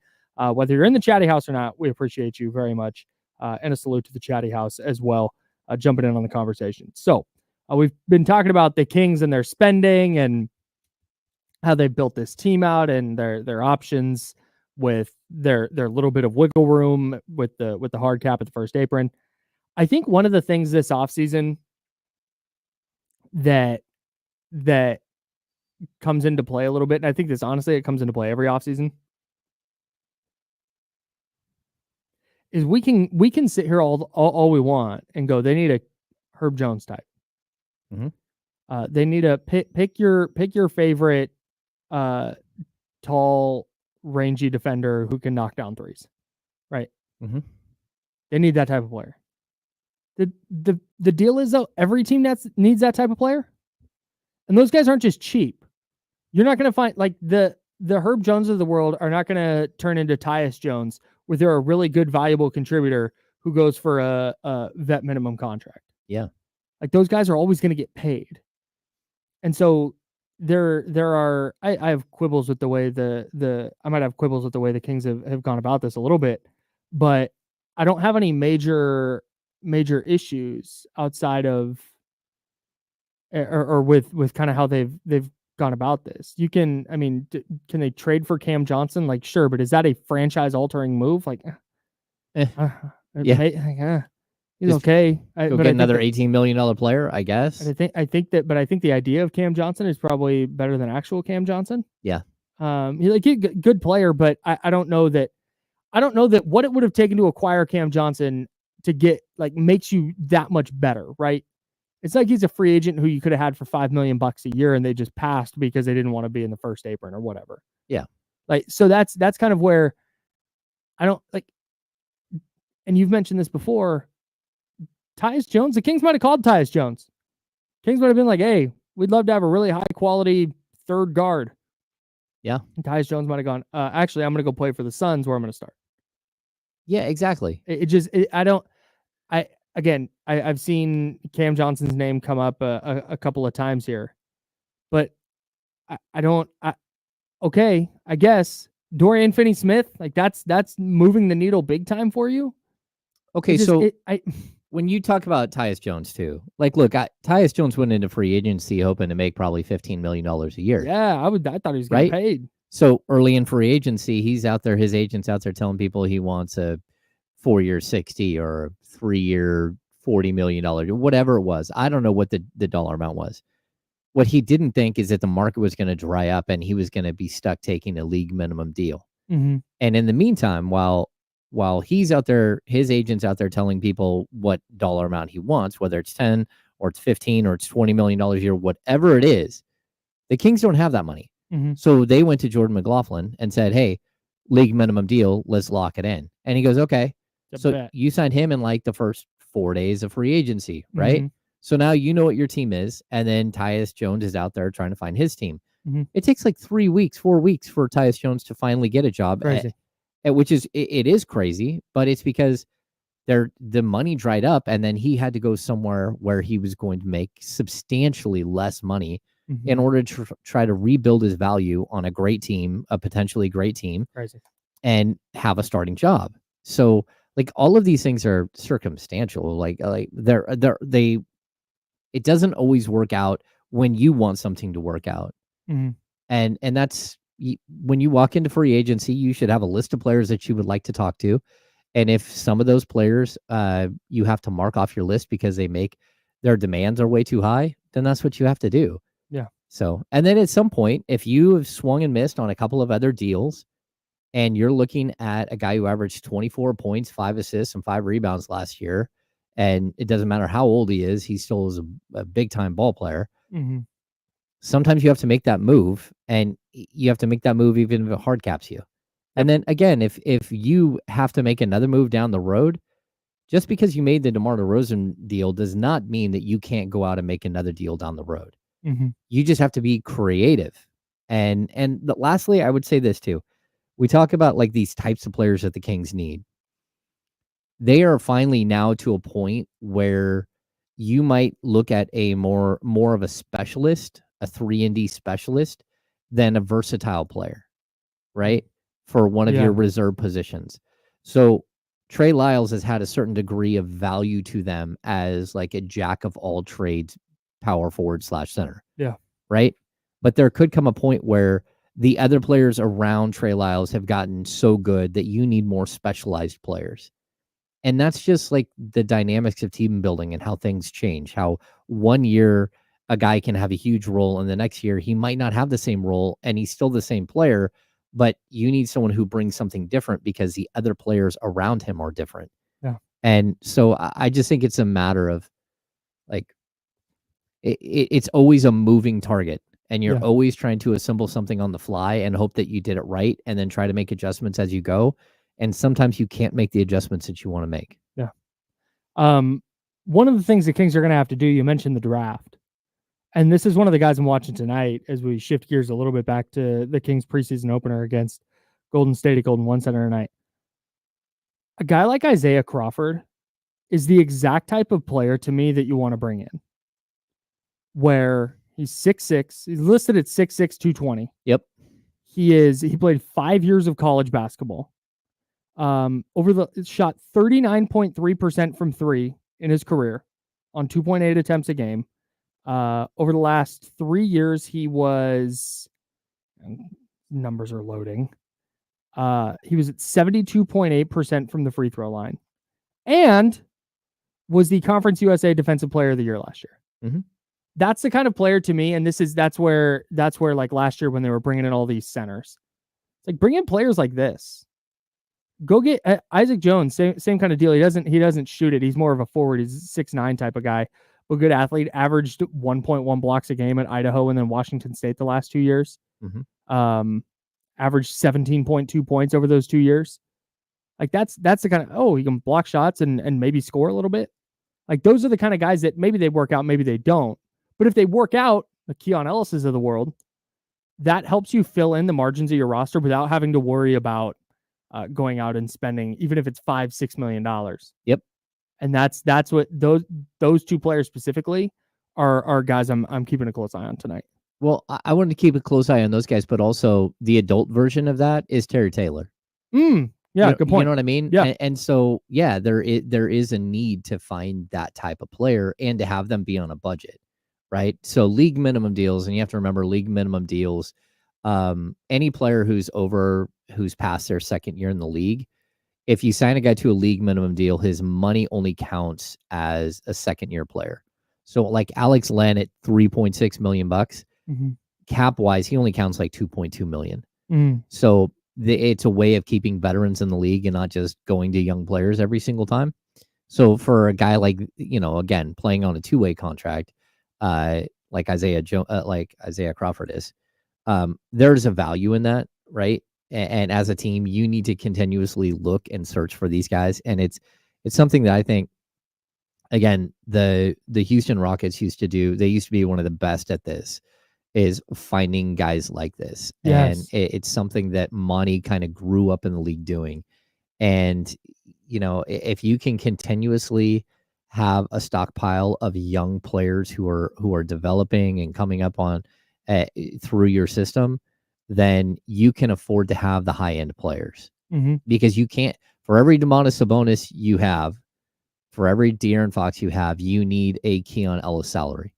Whether you're in the chatty house or not, we appreciate you very much. And a salute to the chatty house as well. jumping in on the conversation. So we've been talking about the Kings and their spending and how they built this team out and their options with their little bit of wiggle room with the hard cap at the first apron. I think one of the things this offseason that comes into play a little bit, and I think this honestly it comes into play every offseason, is we can sit here all we want and go, they need a Herb Jones type. Mm-hmm. They need a pick your favorite tall, rangy defender who can knock down threes, right? Mm-hmm. They need that type of player. The deal is, though, every team needs that type of player, and those guys aren't just cheap. You're not going to find, like, the Herb Jones of the world are not going to turn into Tyus Jones, where they're a really good, valuable contributor who goes for a vet minimum contract. Yeah, like those guys are always going to get paid, and so there are. I have quibbles with the way I might have quibbles with the way the Kings have gone about this a little bit, but I don't have any major issues outside of or with kind of how they've gone about this. You can, I mean, can they trade for Cam Johnson? Like, sure, but is that a franchise altering move? Like, yeah, he's okay. Go get another $18 million player, I guess. And I think the idea of Cam Johnson is probably better than actual Cam Johnson. Yeah. He's a good player, but I don't know that what it would have taken to acquire Cam Johnson to get, like, makes you that much better, right? It's like he's a free agent who you could have had for $5 million a year and they just passed because they didn't want to be in the first apron or whatever. Yeah. Like, so that's kind of where I don't like, and you've mentioned this before, Tyus Jones, the Kings might have called Tyus Jones. Kings might have been like, hey, we'd love to have a really high quality third guard. Yeah. And Tyus Jones might have gone, actually, I'm going to go play for the Suns where I'm going to start. Yeah, exactly. I've seen Cam Johnson's name come up a couple of times here, but okay, I guess Dorian Finney-Smith, like that's moving the needle big time for you. Okay, when you talk about Tyus Jones too, like, look, Tyus Jones went into free agency hoping to make probably $15 million a year. Yeah, I thought he was getting paid. So early in free agency, his agent's out there telling people he wants a 4-year $60 or a 3-year $40 million, whatever it was. I don't know what the dollar amount was. What he didn't think is that the market was going to dry up and he was going to be stuck taking a league minimum deal. Mm-hmm. And in the meantime, while he's out there, his agent's out there telling people what dollar amount he wants, whether it's 10 or it's 15 or it's $20 million a year, whatever it is, the Kings don't have that money. Mm-hmm. So they went to Jordan McLaughlin and said, hey, league minimum deal, let's lock it in. And he goes, okay. So you signed him in like the first 4 days of free agency, right? Mm-hmm. So now you know what your team is. And then Tyus Jones is out there trying to find his team. Mm-hmm. It takes like 4 weeks for Tyus Jones to finally get a job. Crazy. Which is, it is crazy, but it's because the money dried up and then he had to go somewhere where he was going to make substantially less money in order to try to rebuild his value on a great team, a potentially great team. Crazy. And have a starting job. So, like, all of these things are circumstantial. Like it doesn't always work out when you want something to work out. Mm-hmm. And that's, when you walk into free agency, you should have a list of players that you would like to talk to. And if some of those players you have to mark off your list because their demands are way too high, then that's what you have to do. Yeah. So, and then at some point, if you have swung and missed on a couple of other deals, and you're looking at a guy who averaged 24 points, 5 assists, and 5 rebounds last year, and it doesn't matter how old he is, he still is a big-time ball player. Mm-hmm. Sometimes you have to make that move, and you have to make that move even if it hard caps you. And then, again, if you have to make another move down the road, just because you made the DeMar DeRozan deal does not mean that you can't go out and make another deal down the road. Mm-hmm. You just have to be creative. And lastly, I would say this too. We talk about like these types of players that the Kings need. They are finally now to a point where you might look at a more of a specialist, a 3-and-D specialist, than a versatile player, right? For one of your reserve positions. So Trey Lyles has had a certain degree of value to them as like a jack of all trades, power forward / center. Yeah. Right. But there could come a point where the other players around Trey Lyles have gotten so good that you need more specialized players. And that's just like the dynamics of team building and how things change. How one year a guy can have a huge role and the next year he might not have the same role and he's still the same player, but you need someone who brings something different because the other players around him are different. Yeah. And so I just think it's a matter of like, it's always a moving target. And you're always trying to assemble something on the fly and hope that you did it right and then try to make adjustments as you go. And sometimes you can't make the adjustments that you want to make. Yeah. One of the things the Kings are going to have to do, you mentioned the draft. And this is one of the guys I'm watching tonight as we shift gears a little bit back to the Kings preseason opener against Golden State at Golden One Center tonight. A guy like Isaiah Crawford is the exact type of player to me that you want to bring in. Where he's 6'6", he's listed at 6'6", 220. Yep. He played 5 years of college basketball. Shot 39.3% from three in his career on 2.8 attempts a game. Over the last 3 years, he was, numbers are loading. He was at 72.8% from the free throw line and was the Conference USA Defensive Player of the Year last year. Mm-hmm. That's the kind of player to me. And that's where like last year when they were bringing in all these centers, it's like bring in players like this. Go get Isaac Jones, same kind of deal. He doesn't shoot it. He's more of a forward. He's a 6'9" type of guy, but good athlete. Averaged 1.1 blocks a game at Idaho and then Washington State the last 2 years. Mm-hmm. Averaged 17.2 points over those 2 years. Like that's the kind of, he can block shots and maybe score a little bit. Like those are the kind of guys that maybe they work out, maybe they don't. But if they work out, the Keon Ellis's of the world, that helps you fill in the margins of your roster without having to worry about going out and spending, even if it's $5-6 million. Yep. And that's what those two players specifically are guys I'm keeping a close eye on tonight. Well, I wanted to keep a close eye on those guys, but also the adult version of that is Terry Taylor. Yeah, good point. You know what I mean? Yeah. And so, yeah, there is a need to find that type of player and to have them be on a budget, right? So league minimum deals, and you have to remember league minimum deals, any player who's past their second year in the league, if you sign a guy to a league minimum deal, his money only counts as a second year player. So like Alex Len at $3.6 million bucks, cap wise, he only counts like 2.2 million. So it's a way of keeping veterans in the league and not just going to young players every single time. So for a guy like, again, playing on a two-way contract, like Isaiah Crawford is, there's a value in that, right? And as a team, you need to continuously look and search for these guys. And it's something that I think, again, the Houston Rockets used to do. They used to be one of the best at this, is finding guys like this. Yes. And it's something that Monty kind of grew up in the league doing. And, if you can continuously have a stockpile of young players who are developing and coming up on through your system, then you can afford to have the high end players, because you can't, for every Domantas Sabonis you have, for every De'Aaron Fox you have, you need a Keon Ellis salary.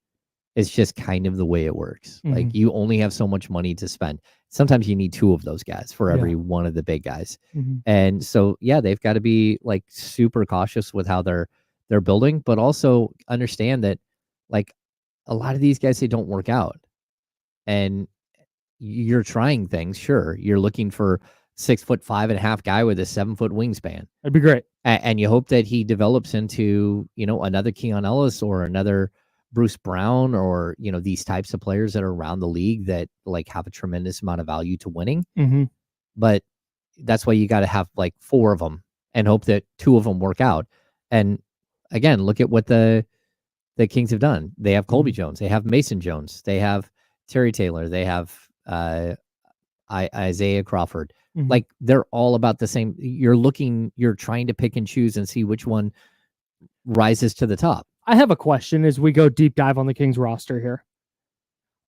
It's just kind of the way it works. Like you only have so much money to spend. Sometimes you need two of those guys for every one of the big guys. And so, they've got to be like super cautious with how they're building, but also understand that like a lot of these guys, they don't work out. And you're trying things. Sure. You're looking for 6'5.5" guy with a 7-foot wingspan. That'd be great. And you hope that he develops into, another Keon Ellis or another Bruce Brown, or, these types of players that are around the league that like have a tremendous amount of value to winning. But that's why you got to have like 4 of them and hope that 2 of them work out. And again, look at what the Kings have done. They have Colby Jones. They have Mason Jones. They have Terry Taylor. They have Isaiah Crawford. Like they're all about the same. You're trying to pick and choose and see which one rises to the top. I have a question as we go deep dive on the Kings roster here.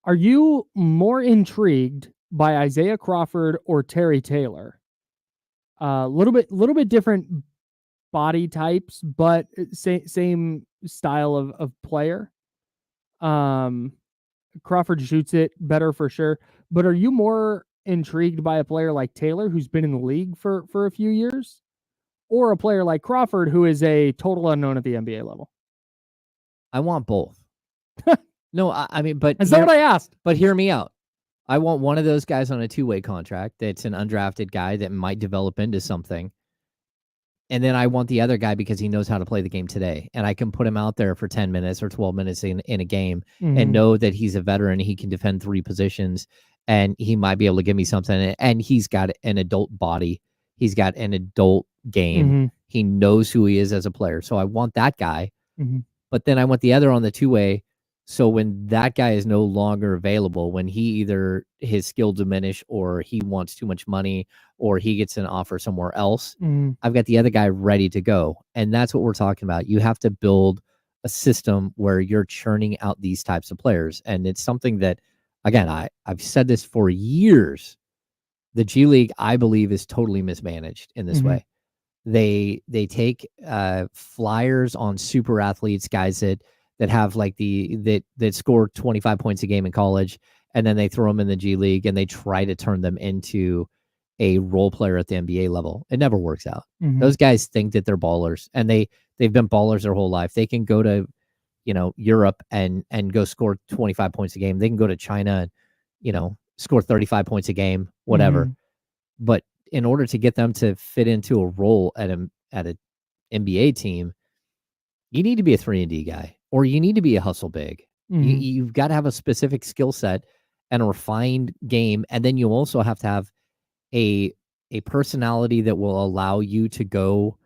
Are you more intrigued by Isaiah Crawford or Terry Taylor? A little bit different body types, but same style of player. Crawford shoots it better for sure. But are you more intrigued by a player like Taylor, who's been in the league for a few years, or a player like Crawford, who is a total unknown at the NBA level? I want both. No, I mean, but That's not what I asked. But hear me out. I want one of those guys on a two-way contract that's an undrafted guy that might develop into something. And then I want the other guy because he knows how to play the game today. And I can put him out there for 10 minutes or 12 minutes in a game and know that he's a veteran. He can defend three positions and he might be able to give me something. And he's got an adult body. He's got an adult game. He knows who he is as a player. So I want that guy. But then I want the other on the two-way. So when that guy is no longer available, when he either his skill diminish or he wants too much money or he gets an offer somewhere else, I've got the other guy ready to go. And that's what we're talking about. You have to build a system where you're churning out these types of players. And it's something that, again, I've said this for years. The G League, I believe, is totally mismanaged in this way. They take flyers on super athletes, guys that have like that score 25 points a game in college, and then they throw them in the G League and they try to turn them into a role player at the NBA level. It never works out. Those guys think that they're ballers, and they've been ballers their whole life. They can go to, Europe and go score 25 points a game. They can go to China and, score 35 points a game, whatever. But in order to get them to fit into a role at an NBA team, you need to be a 3-and-D guy, or you need to be a hustle big. You've got to have a specific skill set and a refined game. And then you also have to have a personality that will allow you to go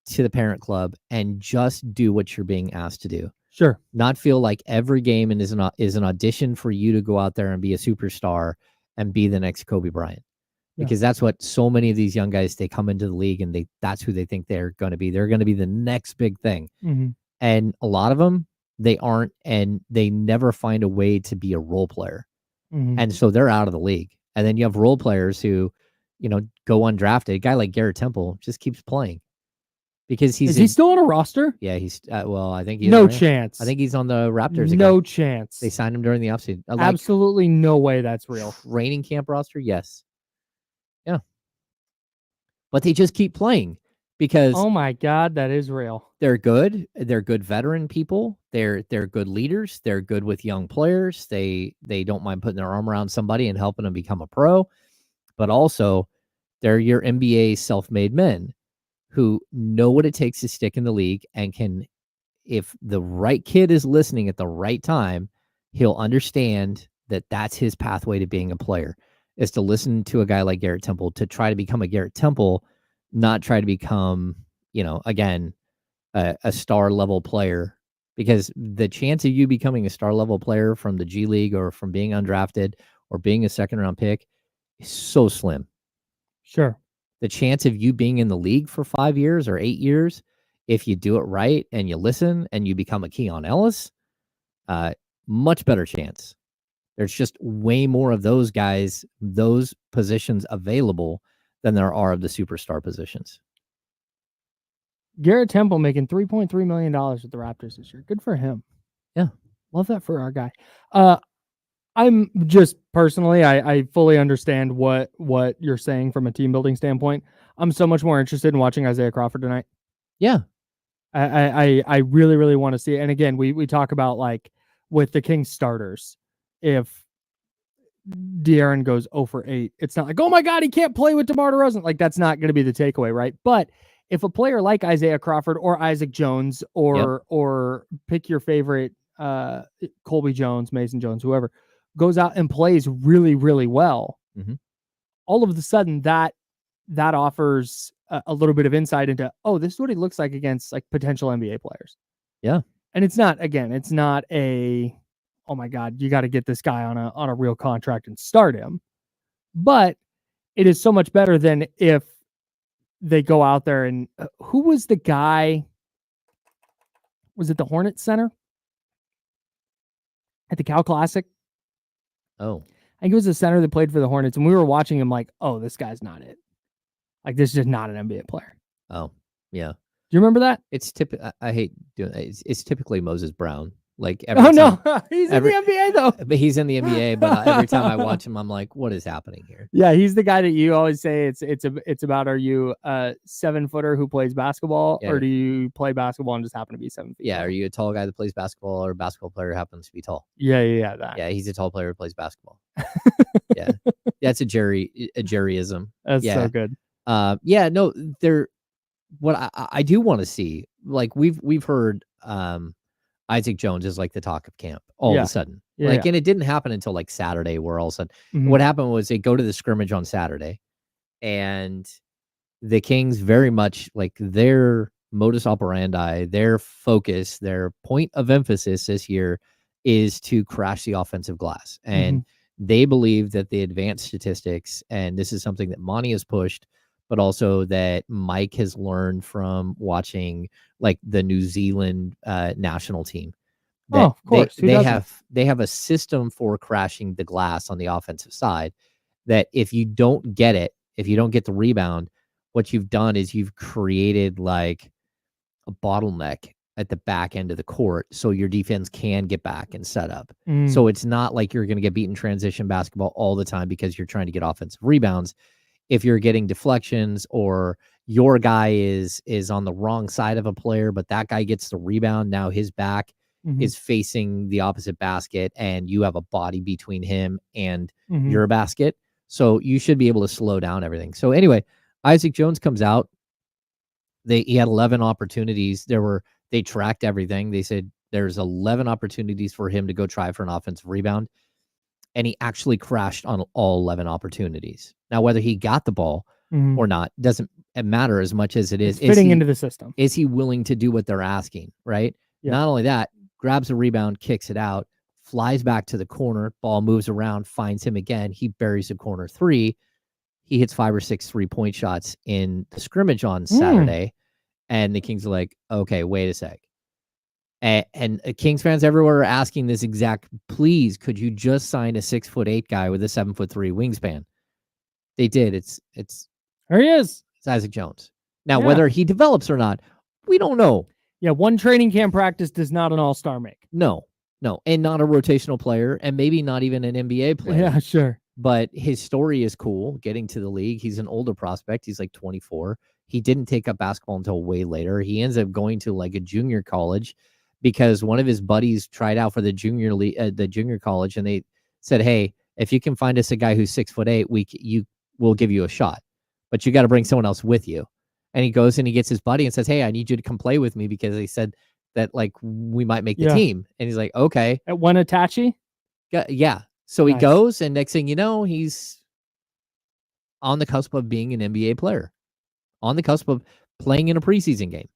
to the parent club and just do what you're being asked to do. Sure. Not feel like every game is an audition for you to go out there and be a superstar and be the next Kobe Bryant. Because that's what so many of these young guys, they come into the league and that's who they think they're going to be. They're going to be the next big thing. And a lot of them, they aren't, and they never find a way to be a role player. And so they're out of the league. And then you have role players who, go undrafted. A guy like Garrett Temple just keeps playing because is he still on a roster? Yeah, he's I think he's no chance. I think he's on the Raptors. No chance. They signed him during the offseason. Absolutely no way that's real. Training camp roster, yes. Yeah. But they just keep playing because oh my God, that is real. They're good. They're good veteran people. They're good leaders. They're good with young players. They don't mind putting their arm around somebody and helping them become a pro. But also, they're your NBA self-made men who know what it takes to stick in the league and can, if the right kid is listening at the right time, he'll understand that that's his pathway to being a player, is to listen to a guy like Garrett Temple, to try to become a Garrett Temple, not try to become, again, a star level player. Because the chance of you becoming a star level player from the G League or from being undrafted or being a second round pick is so slim. Sure. The chance of you being in the league for 5 years or 8 years, if you do it right and you listen and you become a Keon Ellis, much better chance. There's just way more of those guys, those positions available than there are of the superstar positions. Garrett Temple making $3.3 million with the Raptors this year. Good for him. Yeah. Love that for our guy. I'm just personally, I fully understand what you're saying from a team building standpoint. I'm so much more interested in watching Isaiah Crawford tonight. Yeah. I really, really want to see it. And again, we talk about like with the Kings starters, if De'Aaron goes 0 for 8, it's not like, oh my God, he can't play with DeMar DeRozan. Like that's not going to be the takeaway, right? But if a player like Isaiah Crawford or Isaac Jones or pick your favorite Colby Jones, Mason Jones, whoever goes out and plays really, really well, all of a sudden that offers a little bit of insight into, oh, this is what he looks like against like potential NBA players. Yeah. And it's not a, oh my God, you got to get this guy on a real contract and start him. But it is so much better than if they go out there and who was the guy? Was it the Hornets center at the Cal Classic? Oh, I think it was the center that played for the Hornets, and we were watching him like, oh, this guy's not it. Like, this is just not an NBA player. Oh, yeah. you remember that? It's I hate doing it. It's typically Moses Brown. Like Oh every time, no, he's in the NBA though. but he's in the NBA. But every time I watch him, I'm like, what is happening here? Yeah, he's the guy that you always say it's about. Are you a 7-footer who plays basketball, Yeah. or do you play basketball and just happen to be 7 feet? Yeah, tall? are you a tall guy that plays basketball, or a basketball player who happens to be tall? Yeah, that. Yeah, he's a tall player who plays basketball. Yeah, that's a Jerryism. That's Yeah. so good. Yeah, no, what I do want to see, like we've heard Isaac Jones is like the talk of camp all of a sudden. Yeah, and it didn't happen until like Saturday, where all of a sudden Mhm. what happened was they go to the scrimmage on Saturday, and the Kings very much like their modus operandi, their focus, their point of emphasis this year is to crash the offensive glass. And they believe that the advanced statistics, and this is something that Monty has pushed, but also that Mike has learned from watching like the New Zealand national team. That of course. they have a system for crashing the glass on the offensive side, that if you don't get it, if you don't get the rebound, what you've done is you've created like a bottleneck at the back end of the court, so your defense can get back and set up. So it's not like you're going to get beaten transition basketball all the time because you're trying to get offensive rebounds. If you're getting deflections, or your guy is on the wrong side of a player, but that guy gets the rebound, now his back is facing the opposite basket, and you have a body between him and your basket. So you should be able to slow down everything. So anyway, Isaac Jones comes out. He had 11 opportunities. They tracked everything. They said there's 11 opportunities for him to go try for an offensive rebound, and he actually crashed on all 11 opportunities. Now, whether he got the ball or not doesn't matter as much as it is fitting into the system. Is he willing to do what they're asking, right? Yeah. Not only that, grabs a rebound, kicks it out, flies back to the corner, ball moves around, finds him again. He buries the corner three. He hits 5 or 6 3-point shots in the scrimmage on Saturday. And the Kings are like, okay, wait a sec. And Kings fans everywhere are asking this exact, please, could you just sign a 6'8" guy with a 7'3" wingspan? They did. It's There he is. It's Isaac Jones. Now, whether he develops or not, we don't know. Yeah, one training camp practice does not an all-star make. No, and not a rotational player, and maybe not even an NBA player. Yeah, sure. But his story is cool, getting to the league. He's an older prospect. He's like 24. He didn't take up basketball until way later. He ends up going to like a junior college because one of his buddies tried out for the junior league, the junior college, and they said, "Hey, if you can find us a guy who's 6'8", we'll give you a shot, but you got to bring someone else with you." And he goes and he gets his buddy and says, "Hey, I need you to come play with me because they said that like we might make the team." And he's like, "Okay." At Wenatchee? Yeah. So he goes, and next thing you know, he's on the cusp of being an NBA player, on the cusp of playing in a preseason game.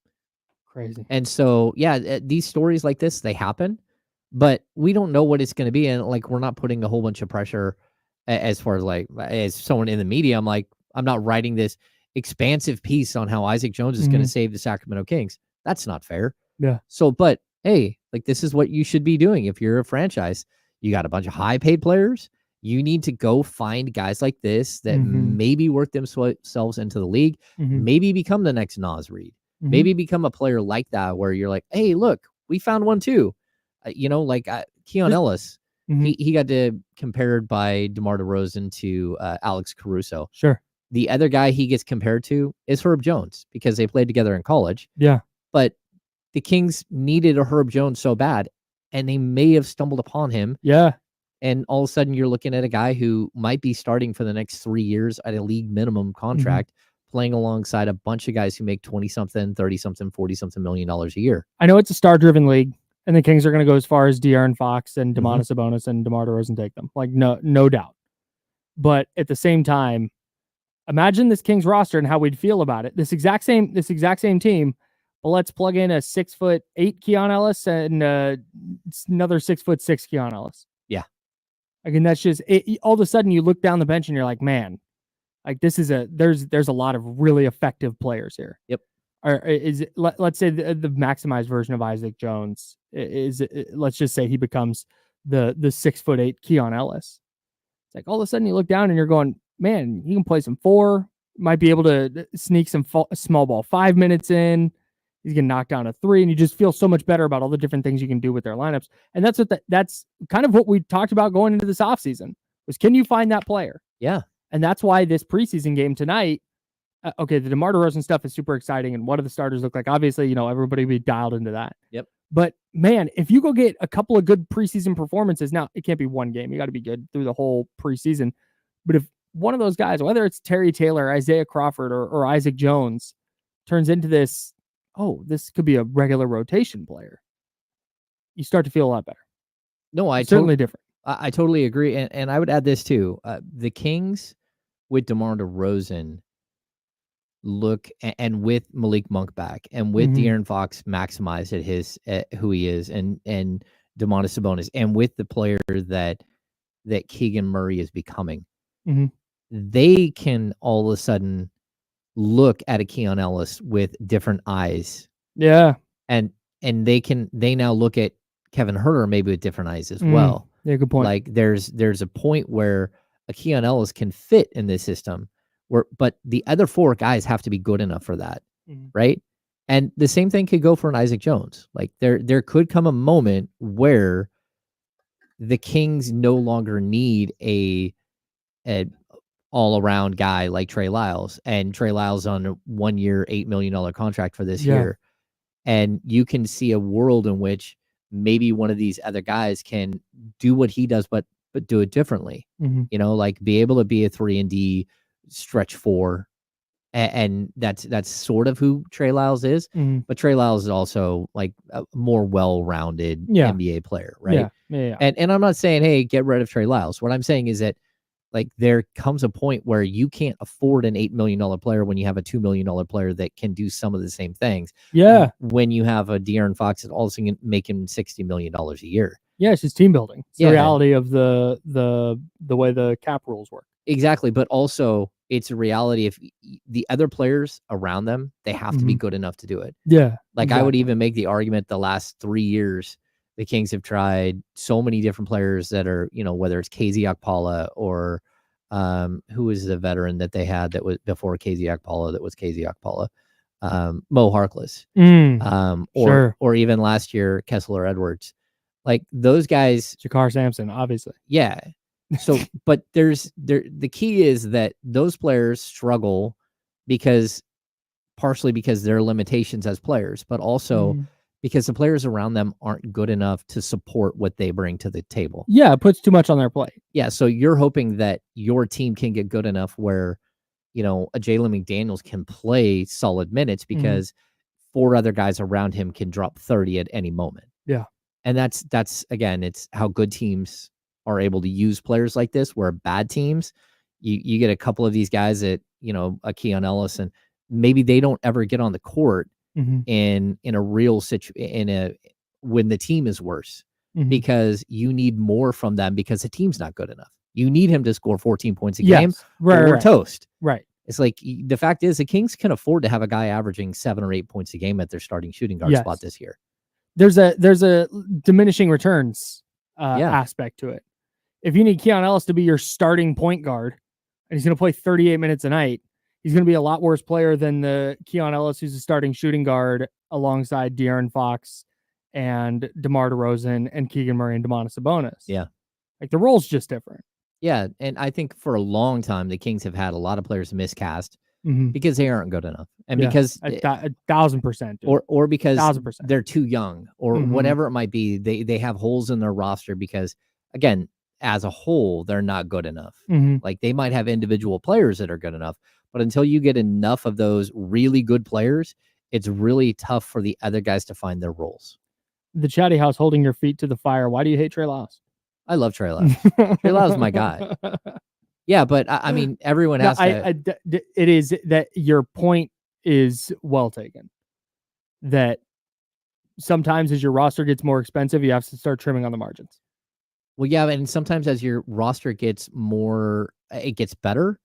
Crazy. And so, yeah, these stories like this, they happen, but we don't know what it's going to be. And like, we're not putting a whole bunch of pressure as far as like, as someone in the media, I'm not writing this expansive piece on how Isaac Jones is going to save the Sacramento Kings. That's not fair. Yeah. So, but hey, like this is what you should be doing. If you're a franchise, you got a bunch of high paid players. You need to go find guys like this that maybe work themselves into the league, maybe become the next Nas Reed, maybe become a player like that, where you're like, hey, look, we found one too. Like Keon Ellis, he got compared by DeMar DeRozan to Alex Caruso. Sure. The other guy he gets compared to is Herb Jones because they played together in college. Yeah. But the Kings needed a Herb Jones so bad, and they may have stumbled upon him. Yeah. And all of a sudden you're looking at a guy who might be starting for the next 3 years at a league minimum contract, playing alongside a bunch of guys who make 20-something, 30-something, 40-something $1 million a year. I know it's a star-driven league, and the Kings are going to go as far as De'Aaron Fox and Domantas Sabonis and DeMar DeRozan take them. Like, no doubt. But at the same time, imagine this Kings roster and how we'd feel about it. This exact same team. Well, let's plug in a 6'8" Keon Ellis and another 6'6" Keon Ellis. Yeah. Again, that's just it. All of a sudden you look down the bench and you're like, man, like this is there's a lot of really effective players here. Yep. Let's say the maximized version of Isaac Jones let's just say he becomes the 6'8" Keon Ellis. It's like all of a sudden you look down and you're going, man, he can play some 4, might be able to sneak some small ball 5 minutes in. He's going to knock down a three, and you just feel so much better about all the different things you can do with their lineups. And that's kind of what we talked about going into this offseason was, can you find that player? Yeah. And that's why this preseason game tonight, the DeMar DeRozan stuff is super exciting. And what do the starters look like? Obviously, everybody will be dialed into that. Yep. But man, if you go get a couple of good preseason performances, now it can't be one game. You got to be good through the whole preseason. But if one of those guys, whether it's Terry Taylor, Isaiah Crawford, or Isaac Jones, turns into this could be a regular rotation player, you start to feel a lot better. No, certainly different. I totally agree. And I would add this too. The Kings with DeMar DeRozan look, and with Malik Monk back, and with De'Aaron Fox maximized at who he is, and Domantas Sabonis, and with the player that Keegan Murray is becoming, they can all of a sudden look at a Keon Ellis with different eyes. Yeah. And they now look at Kevin Huerter maybe with different eyes as well. Yeah, good point. Like there's a point where a Keon Ellis can fit in this system, but the other four guys have to be good enough for that, right? And the same thing could go for an Isaac Jones. Like there could come a moment where the Kings no longer need a all-around guy like Trey Lyles, and Trey Lyles on a 1 year, $8 million contract for this year. And you can see a world in which maybe one of these other guys can do what he does, but do it differently. Like be able to be a 3-and-D stretch 4. And that's sort of who Trey Lyles is. But Trey Lyles is also like a more well-rounded NBA player, right? Yeah. And I'm not saying, hey, get rid of Trey Lyles. What I'm saying is that like there comes a point where you can't afford an $8 million player when you have a $2 million player that can do some of the same things. Yeah. When you have a De'Aaron Fox that all of a sudden making $60 million a year. Yeah, it's just team building. It's the reality of the way the cap rules work. Exactly. But also it's a reality if the other players around them, they have to be good enough to do it. Yeah. Like I would even make the argument the last 3 years, the Kings have tried so many different players that are, whether it's KZ Okpala or who was the veteran that they had that was before KZ Okpala that was KZ Okpala, Mo Harkless, or even last year, Kessler Edwards. Like those guys. Jakar Sampson, obviously. Yeah. So, but the key is that those players struggle partially because there are limitations as players, but also because the players around them aren't good enough to support what they bring to the table. Yeah, it puts too much on their plate. Yeah, so you're hoping that your team can get good enough where, a Jalen McDaniels can play solid minutes because 4 other guys around him can drop 30 at any moment. Yeah. And that's again, it's how good teams are able to use players like this, where bad teams, you get a couple of these guys that, a Keon Ellis, and maybe they don't ever get on the court in a real situation when the team is worse, because you need more from them because the team's not good enough. You need him to score 14 points a game, or we're toast. Right. It's like the fact is the Kings can afford to have a guy averaging 7 or 8 points a game at their starting shooting guard spot this year. There's a diminishing returns aspect to it. If you need Keon Ellis to be your starting point guard and he's going to play 38 minutes a night, he's going to be a lot worse player than the Keon Ellis who's a starting shooting guard alongside De'Aaron Fox and DeMar DeRozan and Keegan Murray and Domantas Sabonis. Yeah. Like the role's just different. Yeah. And I think for a long time, the Kings have had a lot of players miscast because they aren't good enough. And because 1,000%, or because 1,000%. they're too young or whatever it might be, they have holes in their roster because, again, as a whole, they're not good enough. Like they might have individual players that are good enough, but until you get enough of those really good players, it's really tough for the other guys to find their roles. The Chatty House holding your feet to the fire. Why do you hate Trey Lyles? I love Trey Lyles. Trey Lyles is my guy. Yeah, but I mean, everyone has to. It is that your point is well taken. That sometimes as your roster gets more expensive, you have to start trimming on the margins. Well, yeah, and sometimes as your roster gets better,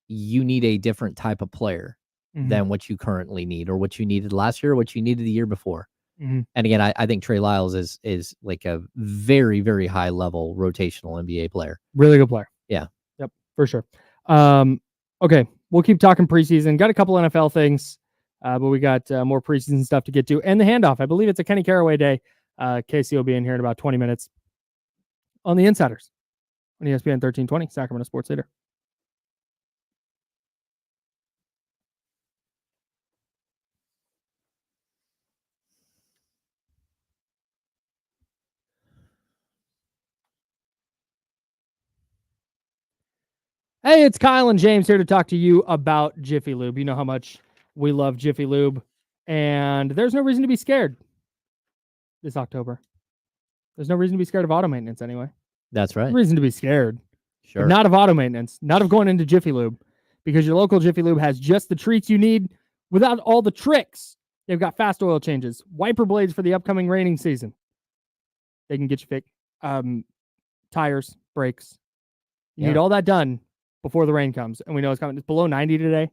you need a different type of player than what you currently need, or what you needed last year, or what you needed the year before. And again, I think Trey Lyles is like a very, very high level rotational NBA player. Really good player. Yeah. Yep, for sure. Okay, we'll keep talking preseason. Got a couple NFL things. But we got more preseason stuff to get to. And the handoff. I believe it's a Kenny Caraway day. Casey will be in here in about 20 minutes on the Insiders on ESPN 1320, Sacramento Sports Leader. Hey, it's Kyle and James here to talk to you about Jiffy Lube. You know how much we love Jiffy Lube, and there's no reason to be scared this October. There's no reason to be scared of auto maintenance anyway. That's right. No reason to be scared, Sure. but not of auto maintenance, not of going into Jiffy Lube, because your local Jiffy Lube has just the treats you need without all the tricks. They've got fast oil changes, wiper blades for the upcoming raining season. They can get you fixed. Tires, brakes. You need all that done before the rain comes. And we know it's coming. It's below 90 today.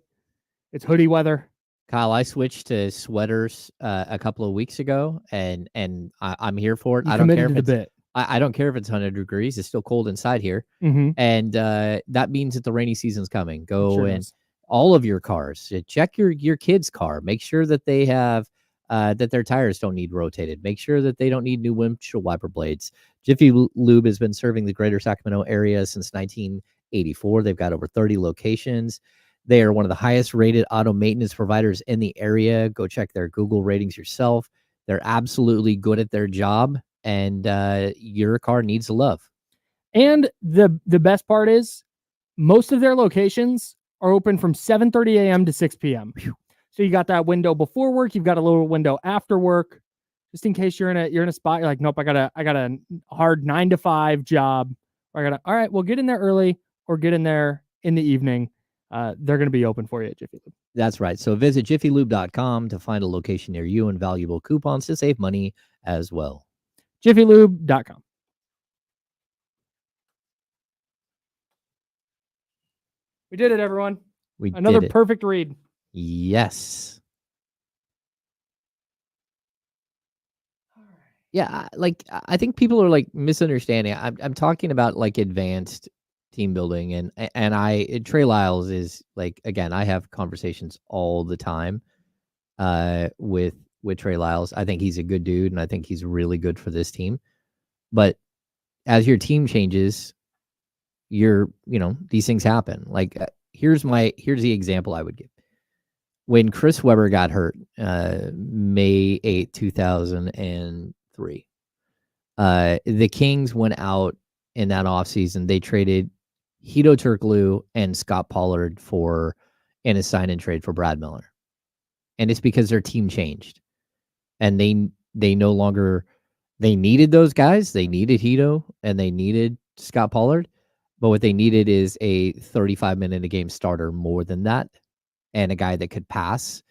It's hoodie weather. Kyle, I switched to sweaters a couple of weeks ago, and I'm here for it. I don't care if it's I don't care if it's 100 degrees. It's still cold inside here, and that means that the rainy season's coming. Go and all of your cars. Check your kid's car. Make sure that they have that their tires don't need rotated. Make sure that they don't need new windshield wiper blades. Jiffy Lube has been serving the greater Sacramento area since 1984. They've got over 30 locations. They are one of the highest rated auto maintenance providers in the area. Go check their Google ratings yourself. They're absolutely good at their job, and your car needs love. And the best part is most of their locations are open from 7:30 a.m. to 6 p.m. So you got that window before work. You've got a little window after work, just in case you're in a spot. You're like, nope, I got a hard 9 to 5 job. Or all right, well, get in there early or get in there in the evening. They're going to be open for you at Jiffy Lube. That's right. So visit jiffylube.com to find a location near you and valuable coupons to save money as well. jiffylube.com. We did it, everyone. Another perfect read. Yes. Yeah, I think people are like misunderstanding. I'm talking about like advanced team building, and Trey Lyles is like, again, I have conversations all the time with Trey Lyles. I think he's a good dude, and I think he's really good for this team. But as your team changes, these things happen. Like here's the example I would give. When Chris Webber got hurt, May 8, 2003, the Kings went out in that offseason. They traded Hito Turkoglu and Scott Pollard in a sign and trade for Brad Miller. And it's because their team changed. And they no longer, they needed those guys. They needed Hito and they needed Scott Pollard. But what they needed is a 35-minute a game starter more than that, and a guy that could pass.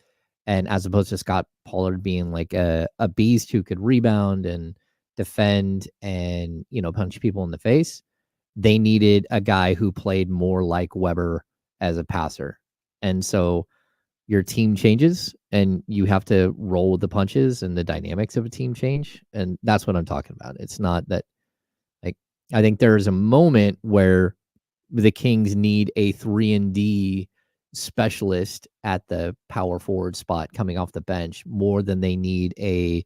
And as opposed to Scott Pollard being like a beast who could rebound and defend and, punch people in the face, they needed a guy who played more like Weber as a passer. And so your team changes and you have to roll with the punches, and the dynamics of a team change. And that's what I'm talking about. It's not that, like, I think there's a moment where the Kings need a 3-and-D specialist at the power forward spot coming off the bench more than they need a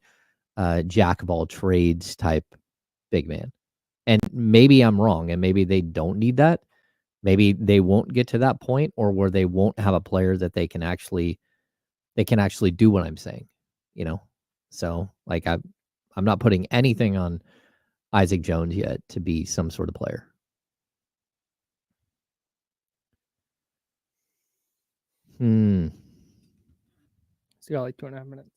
jack of all trades type big man. And maybe I'm wrong, and maybe they don't need that. Maybe they won't get to that point, or where they won't have a player that they can actually do what I'm saying, So like I'm not putting anything on Isaac Jones yet to be some sort of player. So you got like 2.5 minutes.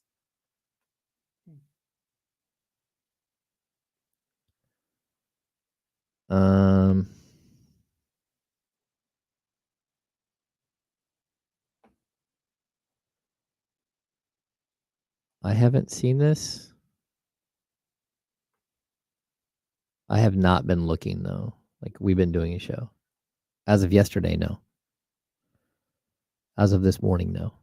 I haven't seen this. I have not been looking, though. Like, we've been doing a show. As of yesterday, no. As of this morning, no.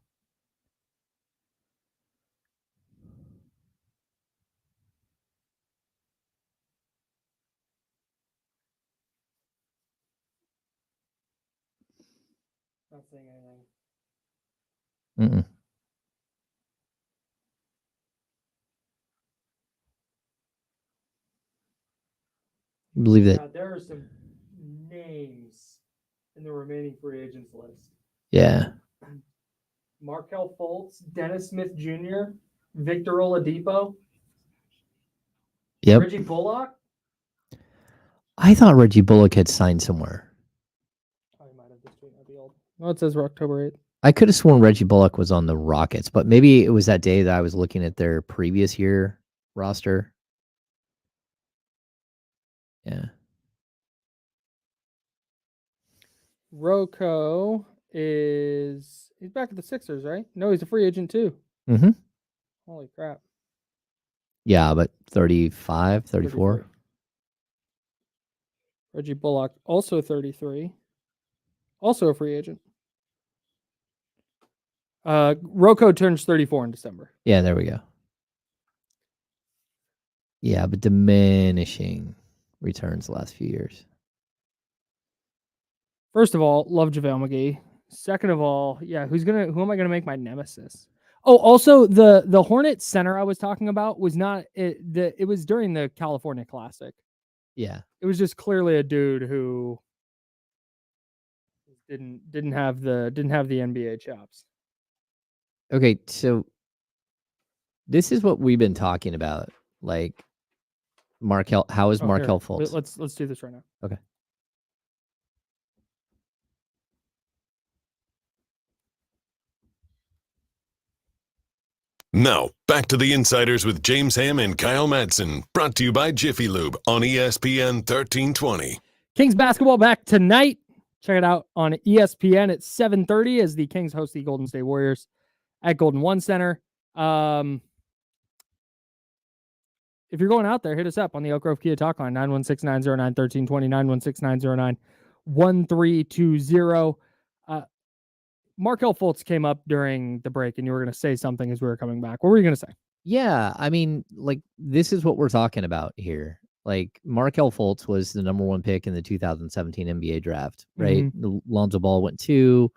Not saying anything. I believe that. Yeah, there are some names in the remaining free agents list. Yeah. Markel Fultz, Dennis Smith Jr., Victor Oladipo, Yep. Reggie Bullock. I thought Reggie Bullock had signed somewhere. I might have this tweet might be old. No, it says October 8th. I could have sworn Reggie Bullock was on the Rockets, but maybe it was that day that I was looking at their previous year roster. Yeah. Rocco he's back at the Sixers, right? No, he's a free agent too. Mm-hmm. Holy crap. Yeah, but 35, 34. 33. Reggie Bullock, also 33. Also a free agent. Rocco turns 34 in December. Yeah, there we go. Yeah, but diminishing returns the last few years. First of all, love JaVale McGee. Second of all, yeah, who am I gonna make my nemesis? Oh, also the Hornet center I was talking about was not it was during the California Classic. Yeah. It was just clearly a dude who didn't have the NBA chops. Okay, so this is what we've been talking about. Like Markel, how is Markel Fultz? Let's do this right now. Okay. Now, back to the Insiders with James Ham and Kyle Madsen, brought to you by Jiffy Lube on ESPN 1320. Kings basketball back tonight. Check it out on ESPN at 7:30 as the Kings host the Golden State Warriors at Golden One Center. If you're going out there, hit us up on the Elk Grove Kia Talk line, 916-909-1320, 916-909-1320. Markel Fultz came up during the break, and you were going to say something as we were coming back. What were you going to say? Yeah, I mean, like, this is what we're talking about here. Like, Markel Fultz was the number 1 pick in the 2017 NBA draft, right? Lonzo Ball went 2,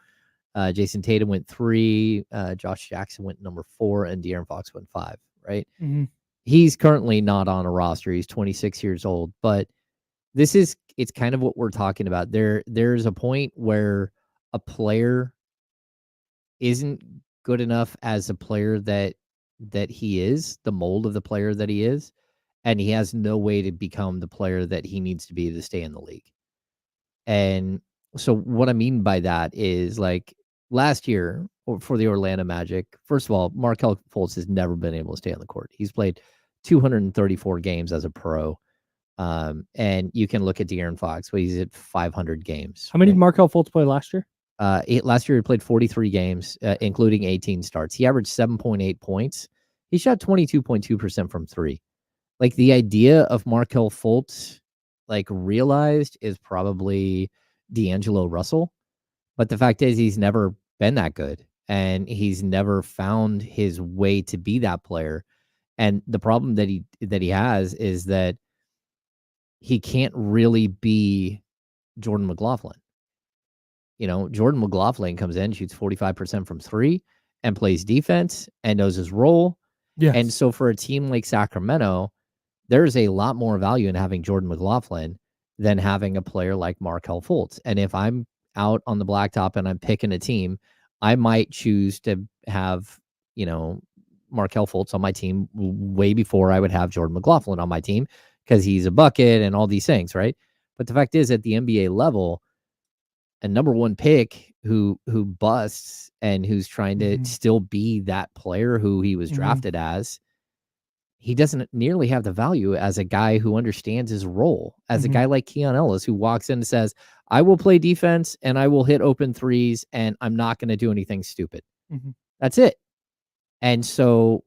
Jason Tatum went 3, Josh Jackson went number 4, and De'Aaron Fox went 5, right? He's currently not on a roster. He's 26 years old, but it's kind of what we're talking about. There's a point where a player isn't good enough as a player that he is, the mold of the player that he is, and he has no way to become the player that he needs to be to stay in the league. And so what I mean by that is, like, last year for the Orlando Magic, first of all, Markel Fultz has never been able to stay on the court. He's played 234 games as a pro. And you can look at De'Aaron Fox, but he's at 500 games. How many did Markel Fultz play last year? Last year he played 43 games, including 18 starts. He averaged 7.8 points. He shot 22.2% from 3. Like, the idea of Markel Fultz, like, realized is probably D'Angelo Russell. But the fact is, he's never been that good, and he's never found his way to be that player. And the problem that he has is that he can't really be Jordan McLaughlin. You know, Jordan McLaughlin comes in, shoots 45% from 3, and plays defense and knows his role. Yeah. And so for a team like Sacramento, there's a lot more value in having Jordan McLaughlin than having a player like Markel Fultz. And if I'm out on the blacktop and I'm picking a team, I might choose to have, you know, Markel Fultz on my team way before I would have Jordan McLaughlin on my team, because he's a bucket and all these things, right? But the fact is, at the NBA level, a number 1 pick who busts and who's trying to still be that player who he was drafted as, he doesn't nearly have the value as a guy who understands his role, as a guy like Keon Ellis, who walks in and says, I will play defense and I will hit open threes and I'm not going to do anything stupid. That's it. And so,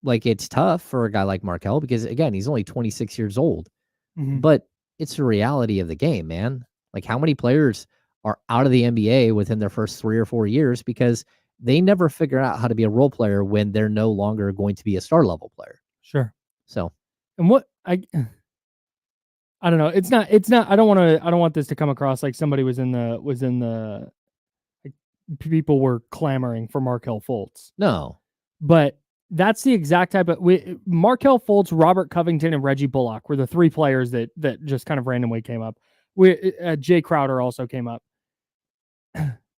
like, it's tough for a guy like Markel because, again, he's only 26 years old, but it's the reality of the game, man. Like, how many players are out of the NBA within their first 3 or 4 years because they never figure out how to be a role player when they're no longer going to be a star level player. Sure. So, and what I don't know. It's not, I don't want this to come across like somebody was in the, like, people were clamoring for Markel Fultz. No, but That's the exact type of Markelle Fultz, Robert Covington, and Reggie Bullock were the three players that just kind of randomly came up. Jay Crowder also came up.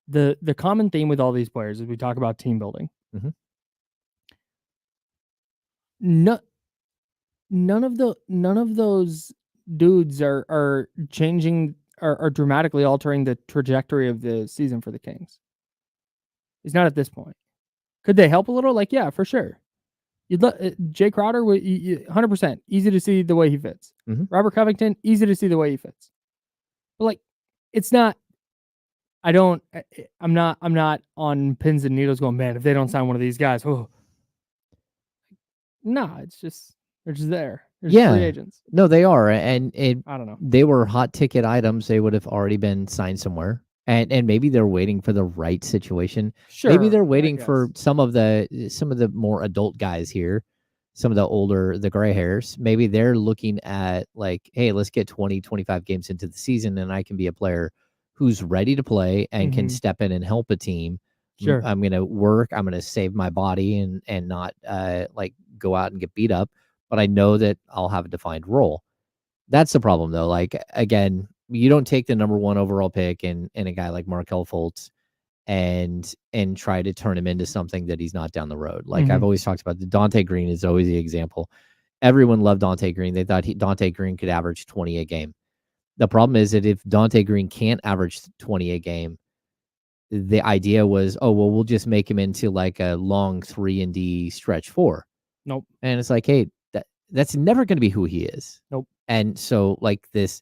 The common theme with all these players is we talk about team building. Mm-hmm. None of those dudes are changing are dramatically altering the trajectory of the season for the Kings. He's not at this point. Could they help a little? Like, yeah, for sure. Jay Crowder, 100% easy to see the way he fits. Mm-hmm. Robert Covington, easy to see the way he fits. But like, it's not. I'm not on pins and needles going, man, if they don't sign one of these guys, oh. No, it's just they're just there. They're free agents. No, they are, and I don't know. They were hot ticket items. They would have already been signed somewhere, and maybe they're waiting for the right situation. Sure, maybe they're waiting for some of the more adult guys here, some of the gray hairs. Maybe they're looking at like, hey, let's get 20, 25 games into the season, and I can be a player who's ready to play and can step in and help a team. Sure, I'm going to work. I'm going to save my body and not like go out and get beat up. But I know that I'll have a defined role. That's the problem, though. Like, again, you don't take the number 1 overall pick and a guy like Markelle Fultz and try to turn him into something that he's not down the road. Like I've always talked about, the Dante Green is always the example. Everyone loved Dante Green. They thought Dante Green could average 20 a game. The problem is that if Dante Green can't average 20 a game, the idea was, oh, well, we'll just make him into like a long 3-and-D stretch 4. Nope. And it's like, hey, that's never going to be who he is. Nope. And so like this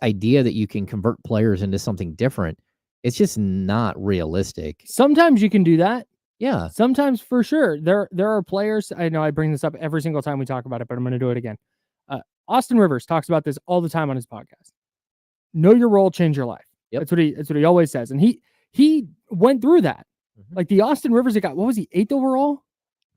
idea that you can convert players into something different, it's just not realistic. Sometimes you can do that. Yeah. Sometimes for sure. There are players, I know I bring this up every single time we talk about it, but I'm going to do it again. Austin Rivers talks about this all the time on his podcast. Know your role, change your life. Yep. That's what he always says. And he went through that. Like the Austin Rivers that got, what was he, 8th overall?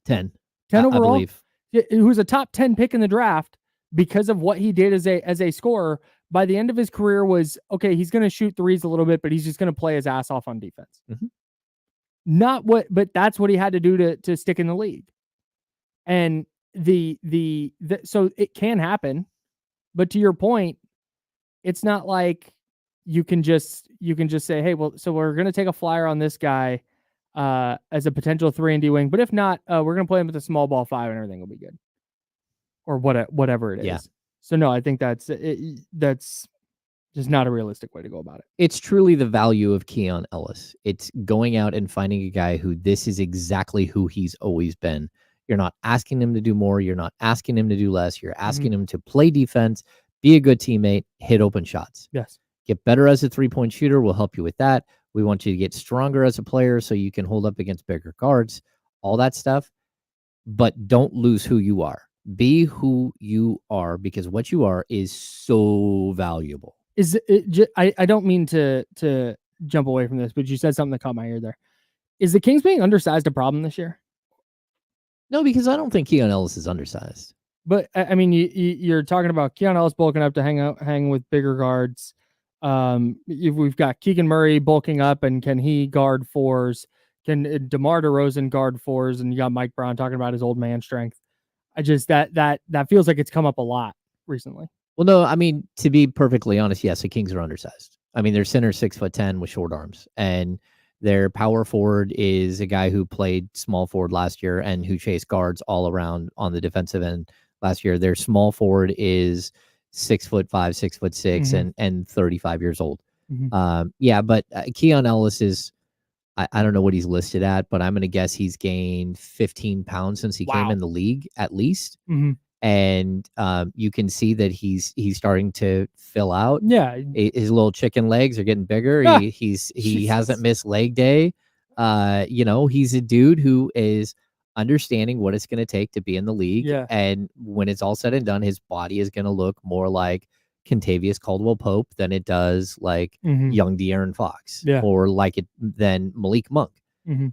10 overall? I believe. Who was a top 10 pick in the draft because of what he did as a scorer. By the end of his career was, okay, he's going to shoot threes a little bit, but he's just going to play his ass off on defense. But that's what he had to do to stick in the league. And so it can happen, but to your point, it's not like you can just say, hey, well, so we're going to take a flyer on this guy as a potential 3-and-D wing, but if not, we're going to play him with a small ball 5 and everything will be good, or whatever it is. Yeah. So no, I think that's just not a realistic way to go about it. It's truly the value of Keon Ellis. It's going out and finding a guy who this is exactly who he's always been. You're not asking him to do more. You're not asking him to do less. You're asking him to play defense, be a good teammate, hit open shots. Yes. Get better as a 3-point shooter. We'll help you with that. We want you to get stronger as a player so you can hold up against bigger guards, all that stuff. But don't lose who you are. Be who you are, because what you are is so valuable. I don't mean to jump away from this, but you said something that caught my ear there. Is the Kings being undersized a problem this year? No, because I don't think Keon Ellis is undersized. But I mean, you're talking about Keon Ellis bulking up to hang with bigger guards. We've got Keegan Murray bulking up, and can he guard 4s? Can DeMar DeRozan guard 4s? And you got Mike Brown talking about his old man strength. I just that feels like it's come up a lot recently. Well, no, I mean, to be perfectly honest, yes, the Kings are undersized. I mean, their center 6'10" with short arms, and their power forward is a guy who played small forward last year and who chased guards all around on the defensive end last year. Their small forward is 6'5", 6'6", and 35 years old. But Keon Ellis is, I don't know what he's listed at, but I'm going to guess he's gained 15 pounds since he came in the league at least. And you can see that he's starting to fill out. Yeah, his little chicken legs are getting bigger. He hasn't missed leg day. He's a dude who is understanding what it's going to take to be in the league. Yeah. And when it's all said and done, his body is going to look more like Kentavious Caldwell-Pope than it does like young De'Aaron Fox, or like it than Malik Monk.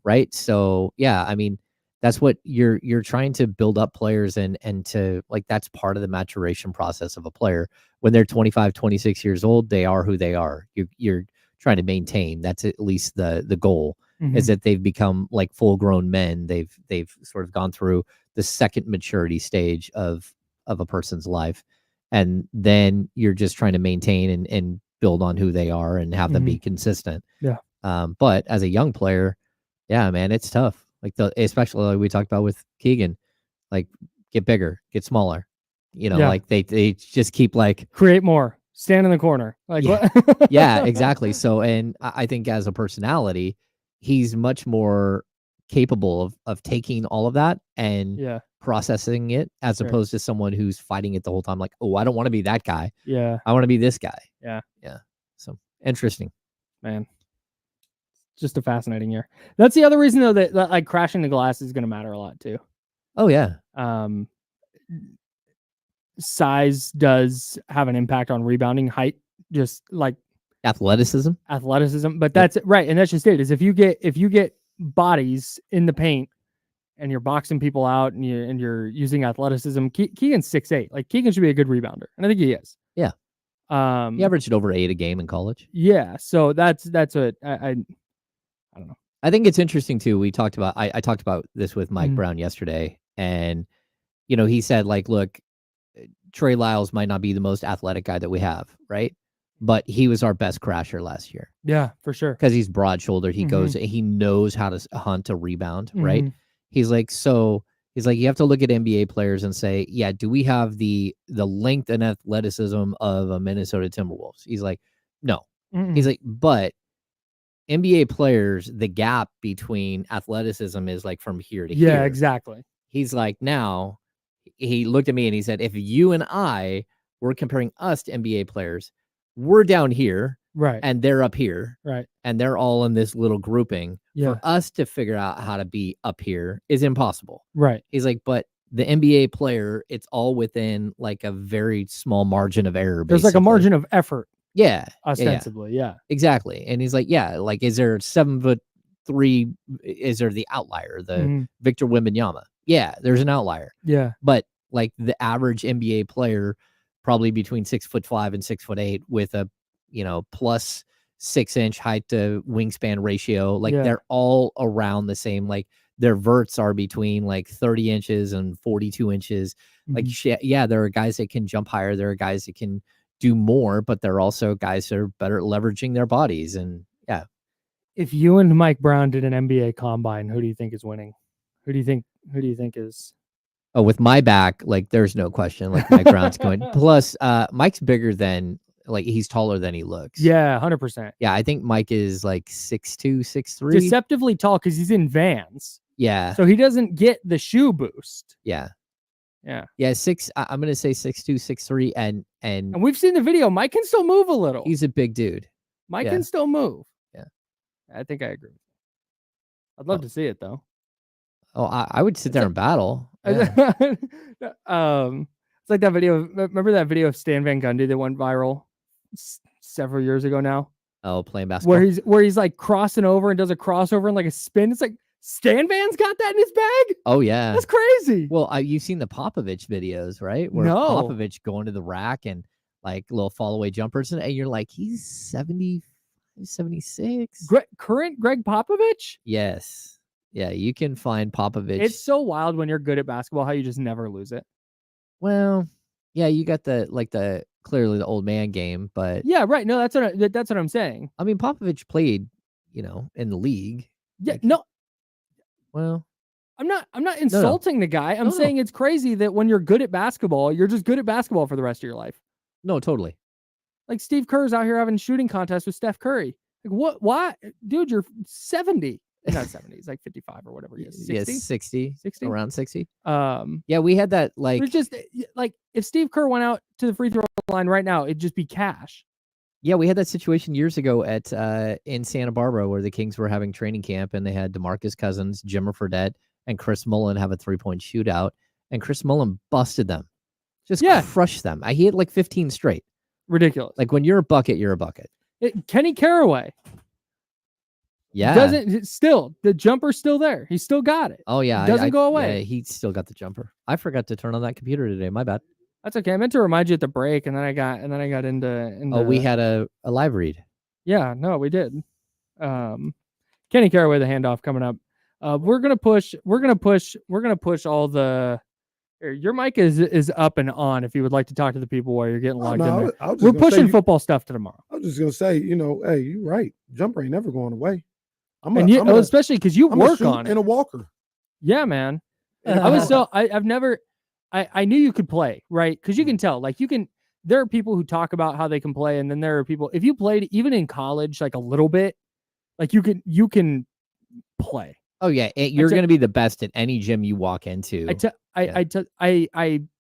Right. So yeah, I mean, that's what you're trying to build up players and to, like, that's part of the maturation process of a player. When they're 25, 26 years old, they are who they are. You're trying to maintain. That's at least the goal. is that they've become like full grown men. They've sort of gone through the second maturity stage of a person's life. And then you're just trying to maintain and build on who they are and have them be consistent. Yeah. But as a young player, yeah, man, it's tough. Like especially like we talked about with Keegan, like get bigger, get smaller. Like they just keep like create more, stand in the corner. Like yeah. what? Yeah, exactly. So, and I think as a personality, he's much more capable of taking all of that and processing it as opposed to someone who's fighting it the whole time. Like, oh, I don't want to be that guy. Yeah. I want to be this guy. Yeah. Yeah. So interesting, man. Just a fascinating year. That's the other reason though that like crashing the glass is going to matter a lot too. Oh yeah. Size does have an impact on rebounding, height, just like athleticism. But that's right. And that's just it, is if you get bodies in the paint and you're boxing people out and you're using athleticism, Keegan's 6'8". Like Keegan should be a good rebounder. And I think he is. Yeah. He averaged over 8 a game in college. Yeah. So that's what I don't know. I think it's interesting too. We talked about, I talked about this with Mike Brown yesterday, and he said like, look, Trey Lyles might not be the most athletic guy that we have, right? But he was our best crasher last year. Yeah, for sure. Because he's broad-shouldered. He he knows how to hunt a rebound, right? He's like, you have to look at NBA players and say, yeah, do we have the length and athleticism of a Minnesota Timberwolves? He's like, no. He's like, but NBA players, the gap between athleticism is like from here to here. Yeah, exactly. He's like, now, he looked at me and he said, if you and I were comparing us to NBA players, we're down here, right, and they're up here, right, and they're all in this little grouping. Yeah. For us to figure out how to be up here is impossible. Right. He's like, but the NBA player, it's all within like a very small margin of error. There's like a margin of effort. Yeah. Ostensibly. Yeah. Exactly. And he's like, yeah, like, is there 7'3"? Is there the outlier, the Victor Wembanyama? Yeah, there's an outlier. Yeah. But like the average NBA player, probably between 6'5" and 6'8", with a, plus 6-inch height to wingspan ratio. Like they're all around the same. Like their verts are between like 30 inches and 42 inches. Like, yeah, there are guys that can jump higher. There are guys that can do more, but there are also guys that are better at leveraging their bodies. And yeah. If you and Mike Brown did an NBA combine, who do you think is winning? Who do you think is? Oh, with my back, like there's no question. Like Mike Brown's going. Plus, Mike's bigger than, like, he's taller than he looks. Yeah, 100%. Yeah, I think Mike is like 6'2", 6'3". Deceptively tall because he's in Vans. Yeah. So he doesn't get the shoe boost. Yeah. Yeah. Yeah, I'm gonna say 6'2", 6'3", and we've seen the video. Mike can still move a little. He's a big dude. Mike can still move. Yeah. I think I agree. I'd love to see it though. Oh, I would sit there and battle. Yeah. It's like that video. Remember that video of Stan Van Gundy that went viral several years ago now? Oh, playing basketball. Where he's like crossing over and does a crossover and like a spin. It's like, Stan Van's got that in his bag? Oh, yeah. That's crazy. Well, you've seen the Popovich videos, right? Where Popovich going to the rack and like little fall away jumpers. And you're like, he's 70, 76. Current Greg Popovich? Yes. Yeah, you can find Popovich. It's so wild when you're good at basketball how you just never lose it. Well, yeah, you got the clearly the old man game, but yeah, right. No, that's what I'm saying. I mean, Popovich played, in the league. Yeah, like, no. Well, I'm not insulting the guy. I'm saying it's crazy that when you're good at basketball, you're just good at basketball for the rest of your life. No, totally. Like Steve Kerr's out here having shooting contests with Steph Curry. Like what? Why, dude? You're 70. Not 70. He's like 55 or whatever he is. 60? Yeah, 60. Around 60. Yeah, we had that like. It's just like if Steve Kerr went out to the free throw line right now, it'd just be cash. Yeah, we had that situation years ago at in Santa Barbara where the Kings were having training camp and they had DeMarcus Cousins, Jimmer Fredette, and Chris Mullin have a 3-point shootout, and Chris Mullin busted them, just crushed them. He hit like 15 straight. Ridiculous. Like when you're a bucket, you're a bucket. Kenny Caraway. Yeah. The jumper's still there. He's still got it. Oh yeah. It doesn't go away. Yeah, he still got the jumper. I forgot to turn on that computer today. My bad. That's okay. I meant to remind you at the break, and then I got into Oh, we had a live read. Yeah, no, we did. Kenny Caraway, the handoff coming up. We're gonna push all the. Your mic is up and on. If you would like to talk to the people while you're getting logged in there, we're pushing football stuff to tomorrow. I was just gonna say, hey, you're right. Jumper ain't never going away. Especially because you work on it in a walker. Yeah, man. I knew you could play, right? Because you can tell, like there are people who talk about how they can play, and then there are people, if you played even in college, like a little bit, like you can play. Oh yeah, you're going to be the best at any gym you walk into. I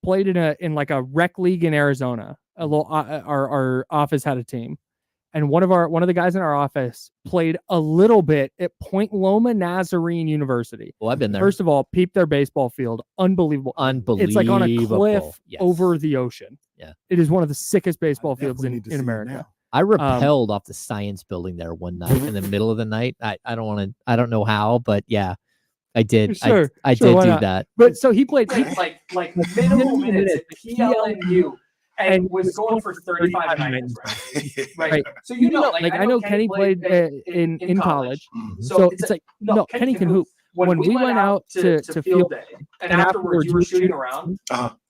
played in like a rec league in Arizona. Our office had a team, and one of the guys in our office played a little bit at Point Loma Nazarene University. Well, I've been there. First of all, peep their baseball field, unbelievable. It's like on a cliff over the ocean. Yeah, it is one of the sickest baseball fields in America. I rappelled off the science building there one night in the middle of the night. I don't know how, but yeah, I did. Sure, I did do that. But so he played like minimal minutes at PLNU and was going for 35 minutes. Right. So like I know Kenny played in college. So it's like no, Kenny can hoop. When we went out to field day and afterwards you were shooting around.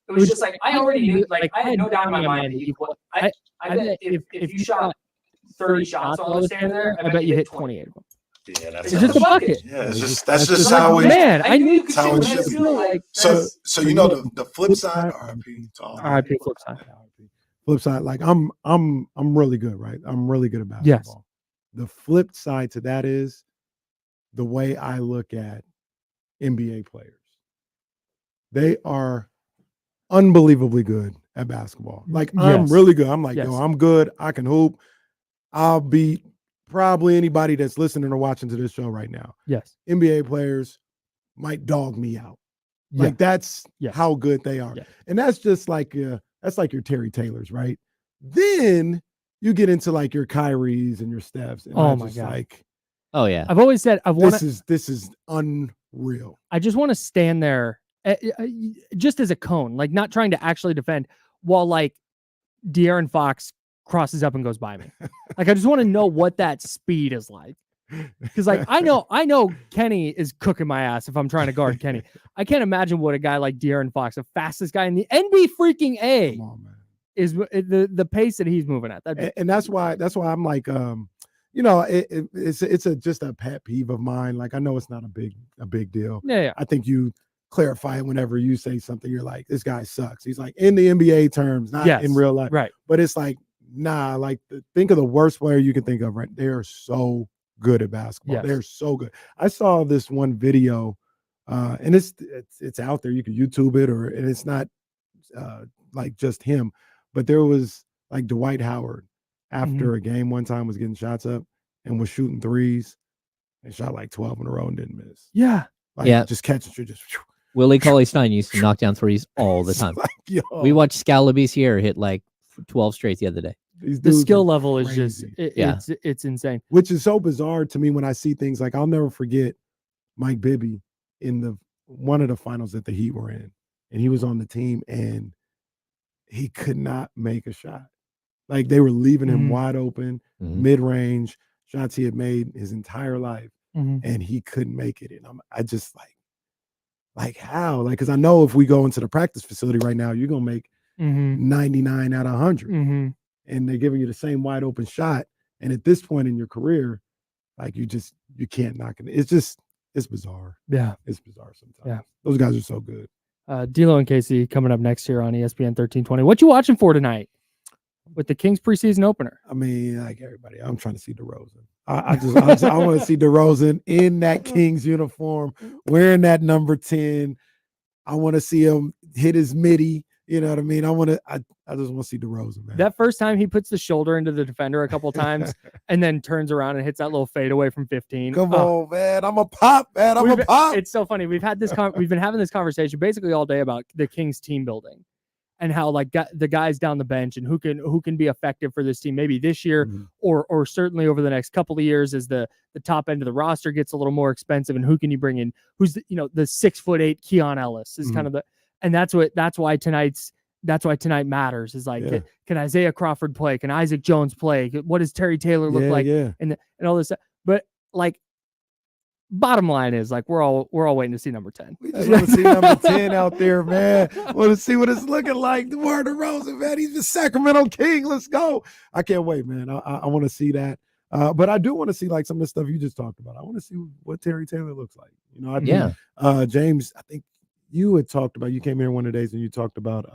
It was just like I already knew, like I had no doubt in my mind that you. I bet if you shot 30 shots while I was standing there, I bet you hit 28 of them. Yeah, that's just a bucket. Yeah, that's just how it. Man, I knew you could how shoot. it should be. So you know the flip side. RIP flip side. Flip side, like I'm really good, right? I'm really good at basketball. Yes. The flip side to that is the way I look at NBA players. They are unbelievably good at basketball. Like I'm really good. I'm like, yo, I'm good. I can hoop. I'll beat probably anybody that's listening or watching to this show right now. Yes. NBA players might dog me out. Like that's how good they are. Yeah. And that's just like that's like your Terry Taylors, right? Then you get into like your Kyries and your Stephs. And oh my God. Like, oh yeah. I've always said this is unreal. I just want to stand there just as a cone, like not trying to actually defend, while like De'Aaron Fox crosses up and goes by me. Like I just want to know what that speed is like. Because like I know Kenny is cooking my ass if I'm trying to guard Kenny. I can't imagine what a guy like De'Aaron Fox, the fastest guy in the NBA freaking A, is the pace that he's moving at. And that's why I'm like it's just a pet peeve of mine. Like I know it's not a big deal. Yeah. I think you clarify it whenever you say something. You're like, this guy sucks. He's like in the NBA terms, not in real life. Right. But it's like, nah, like think of the worst player you can think of, right? They're so good at basketball. They're so good. I saw this one video, and it's out there. You can YouTube it, and it's not like just him, but there was like Dwight Howard after a game one time was getting shots up and was shooting threes and shot like 12 in a row and didn't miss. Yeah. Like just catching shit, just Willie Cauley-Stein used to knock down threes all the time. Like, we watched Scalaby's here hit like 12 straight the other day. The skill level is just it's insane. Which is so bizarre to me when I see things like I'll never forget Mike Bibby in one of the finals that the Heat were in, and he was on the team and he could not make a shot. Like they were leaving him wide open, mid-range shots he had made his entire life, and he couldn't make it. And I just like how? Like, because I know if we go into the practice facility right now, you're gonna make 99 out of 100, and they're giving you the same wide open shot. And at this point in your career, like you can't knock it. It's bizarre. Yeah, it's bizarre sometimes. Yeah, those guys are so good. D'Lo and Casey coming up next here on ESPN 1320. What you watching for tonight with the Kings preseason opener? I mean, like everybody, I'm trying to see DeRozan. I want to see DeRozan in that Kings uniform, wearing that number 10. I want to see him hit his midi. You know what I mean? I just want to see DeRozan, man. That first time he puts the shoulder into the defender a couple times and then turns around and hits that little fadeaway from 15. Come on, man. I'm a pop, man. I'm a pop. It's so funny. We've had this we've been having this conversation basically all day about the Kings team building and how like the guys down the bench and who can be effective for this team maybe this year or certainly over the next couple of years as the top end of the roster gets a little more expensive, and who can you bring in who's the 6'8" Keon Ellis is kind of and that's why tonight matters is like can Isaiah Crawford play, can Isaac Jones play, what does Terry Taylor look like and all this stuff. But like bottom line is like we're all waiting to see number 10. We just want to see number 10 out there, man. Want to see what it's looking like. DeMar DeRozan, man. He's the Sacramento King. Let's go. I can't wait, man. I want to see that. But I do want to see like some of the stuff you just talked about. I want to see what Terry Taylor looks like. You know, I think, James, I think you had talked about, you came here one of the days and you talked about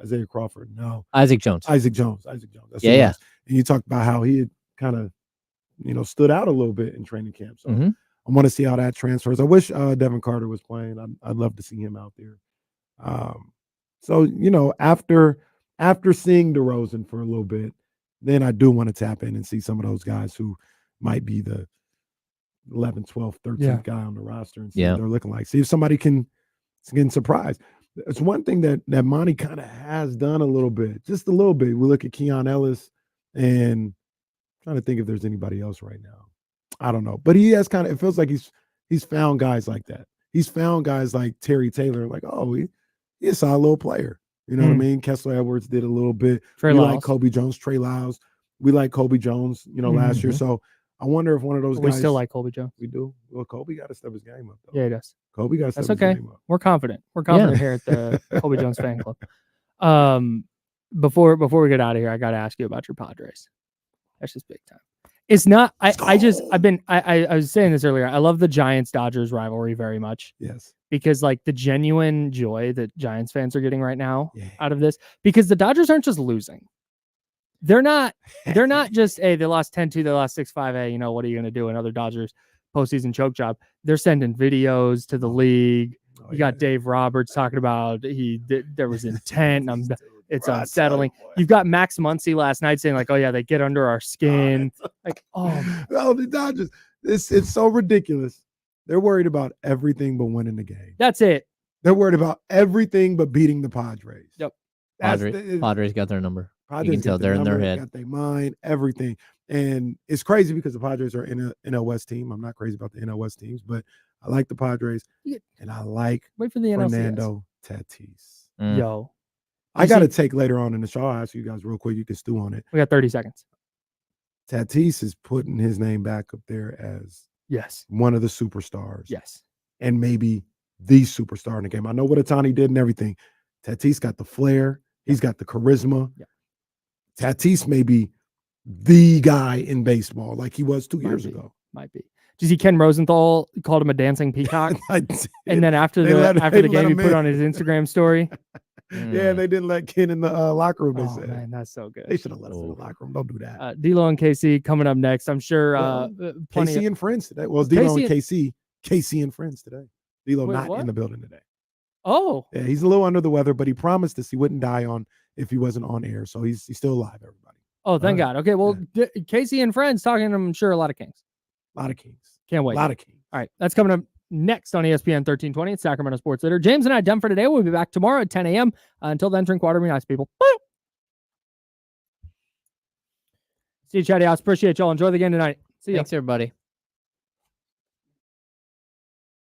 Isaiah Crawford. No. Isaac Jones. That's yeah. And you talked about how he had kind of, stood out a little bit in training camp. So I want to see how that transfers. I wish Devin Carter was playing. I'd love to see him out there. So, after seeing DeRozan for a little bit, then I do want to tap in and see some of those guys who might be the 11th, 12th, 13th guy on the roster and see what they're looking like. See if somebody can surprise. It's one thing that Monty kind of has done a little bit, just a little bit. We look at Keon Ellis and trying to think if there's anybody else right now. I don't know. But he has it feels like he's found guys like that. He's found guys like Terry Taylor, like, oh, he's a solid little player. You know what I mean? Kessler Edwards did a little bit. We like Kobe Jones, Trey Lyles. We like Kobe Jones, last year. So I wonder if one of those guys. We still like Kobe Jones. We do. Well, Kobe got to step his game up, though. Yeah, he does. Kobe got to step his game up. We're confident. We're confident here at the Kobe Jones fan club. Before we get out of here, I got to ask you about your Padres. That's just big time. It's not. I was saying this earlier. I love the Giants-Dodgers rivalry very much. Yes. Because like the genuine joy that Giants fans are getting right now out of this, because the Dodgers aren't just losing. They're not just, hey, they lost 10-2, they lost 6-5. Hey, what are you going to do? Another Dodgers postseason choke job. They're sending videos to the league. You got Dave Roberts talking about there was intent. It's unsettling. You've got Max Muncy last night saying like, oh yeah, they get under our skin. The Dodgers. It's so ridiculous. They're worried about everything but winning the game. That's it. They're worried about everything but beating the Padres. Yep. Padres got their number. Padres you can tell they're in their head. Got their mind, everything. And it's crazy because the Padres are in a NL West team. I'm not crazy about the NL West teams, but I like the Padres. And I like Fernando Tatis. Yo. I got a take later on in the show. I'll ask you guys real quick. You can stew on it. We got 30 seconds. Tatis is putting his name back up there as one of the superstars. Yes. And maybe the superstar in the game. I know what Ohtani did and everything. Tatis got the flair. He's got the charisma. Yeah. Tatis may be the guy in baseball like he was 2 years ago. Might be. Did you see Ken Rosenthal called him a dancing peacock? And then after the game, he put on his Instagram story. Yeah, they didn't let Ken in the locker room. They said, man, that's so good. They should have let us in the locker room. Don't do that. D'Lo and KC coming up next. I'm sure. KC and friends today. Well, it's D'Lo and KC. KC and friends today. D'Lo not in the building today. Oh, yeah, he's a little under the weather, but he promised us he wouldn't die if he wasn't on air. So he's still alive. Everybody. Oh, thank God. Okay, well, KC and friends talking to him. I'm sure a lot of Kings. A lot of Kings. Can't wait. A lot of Kings. All right, that's coming up next on ESPN 1320 at Sacramento Sports Leader. James and I done for today. We'll be back tomorrow at 10 a.m. Until then, drink water, be nice, people. Bye. See you, Chatty House. Appreciate y'all. Enjoy the game tonight. See you. Thanks, everybody.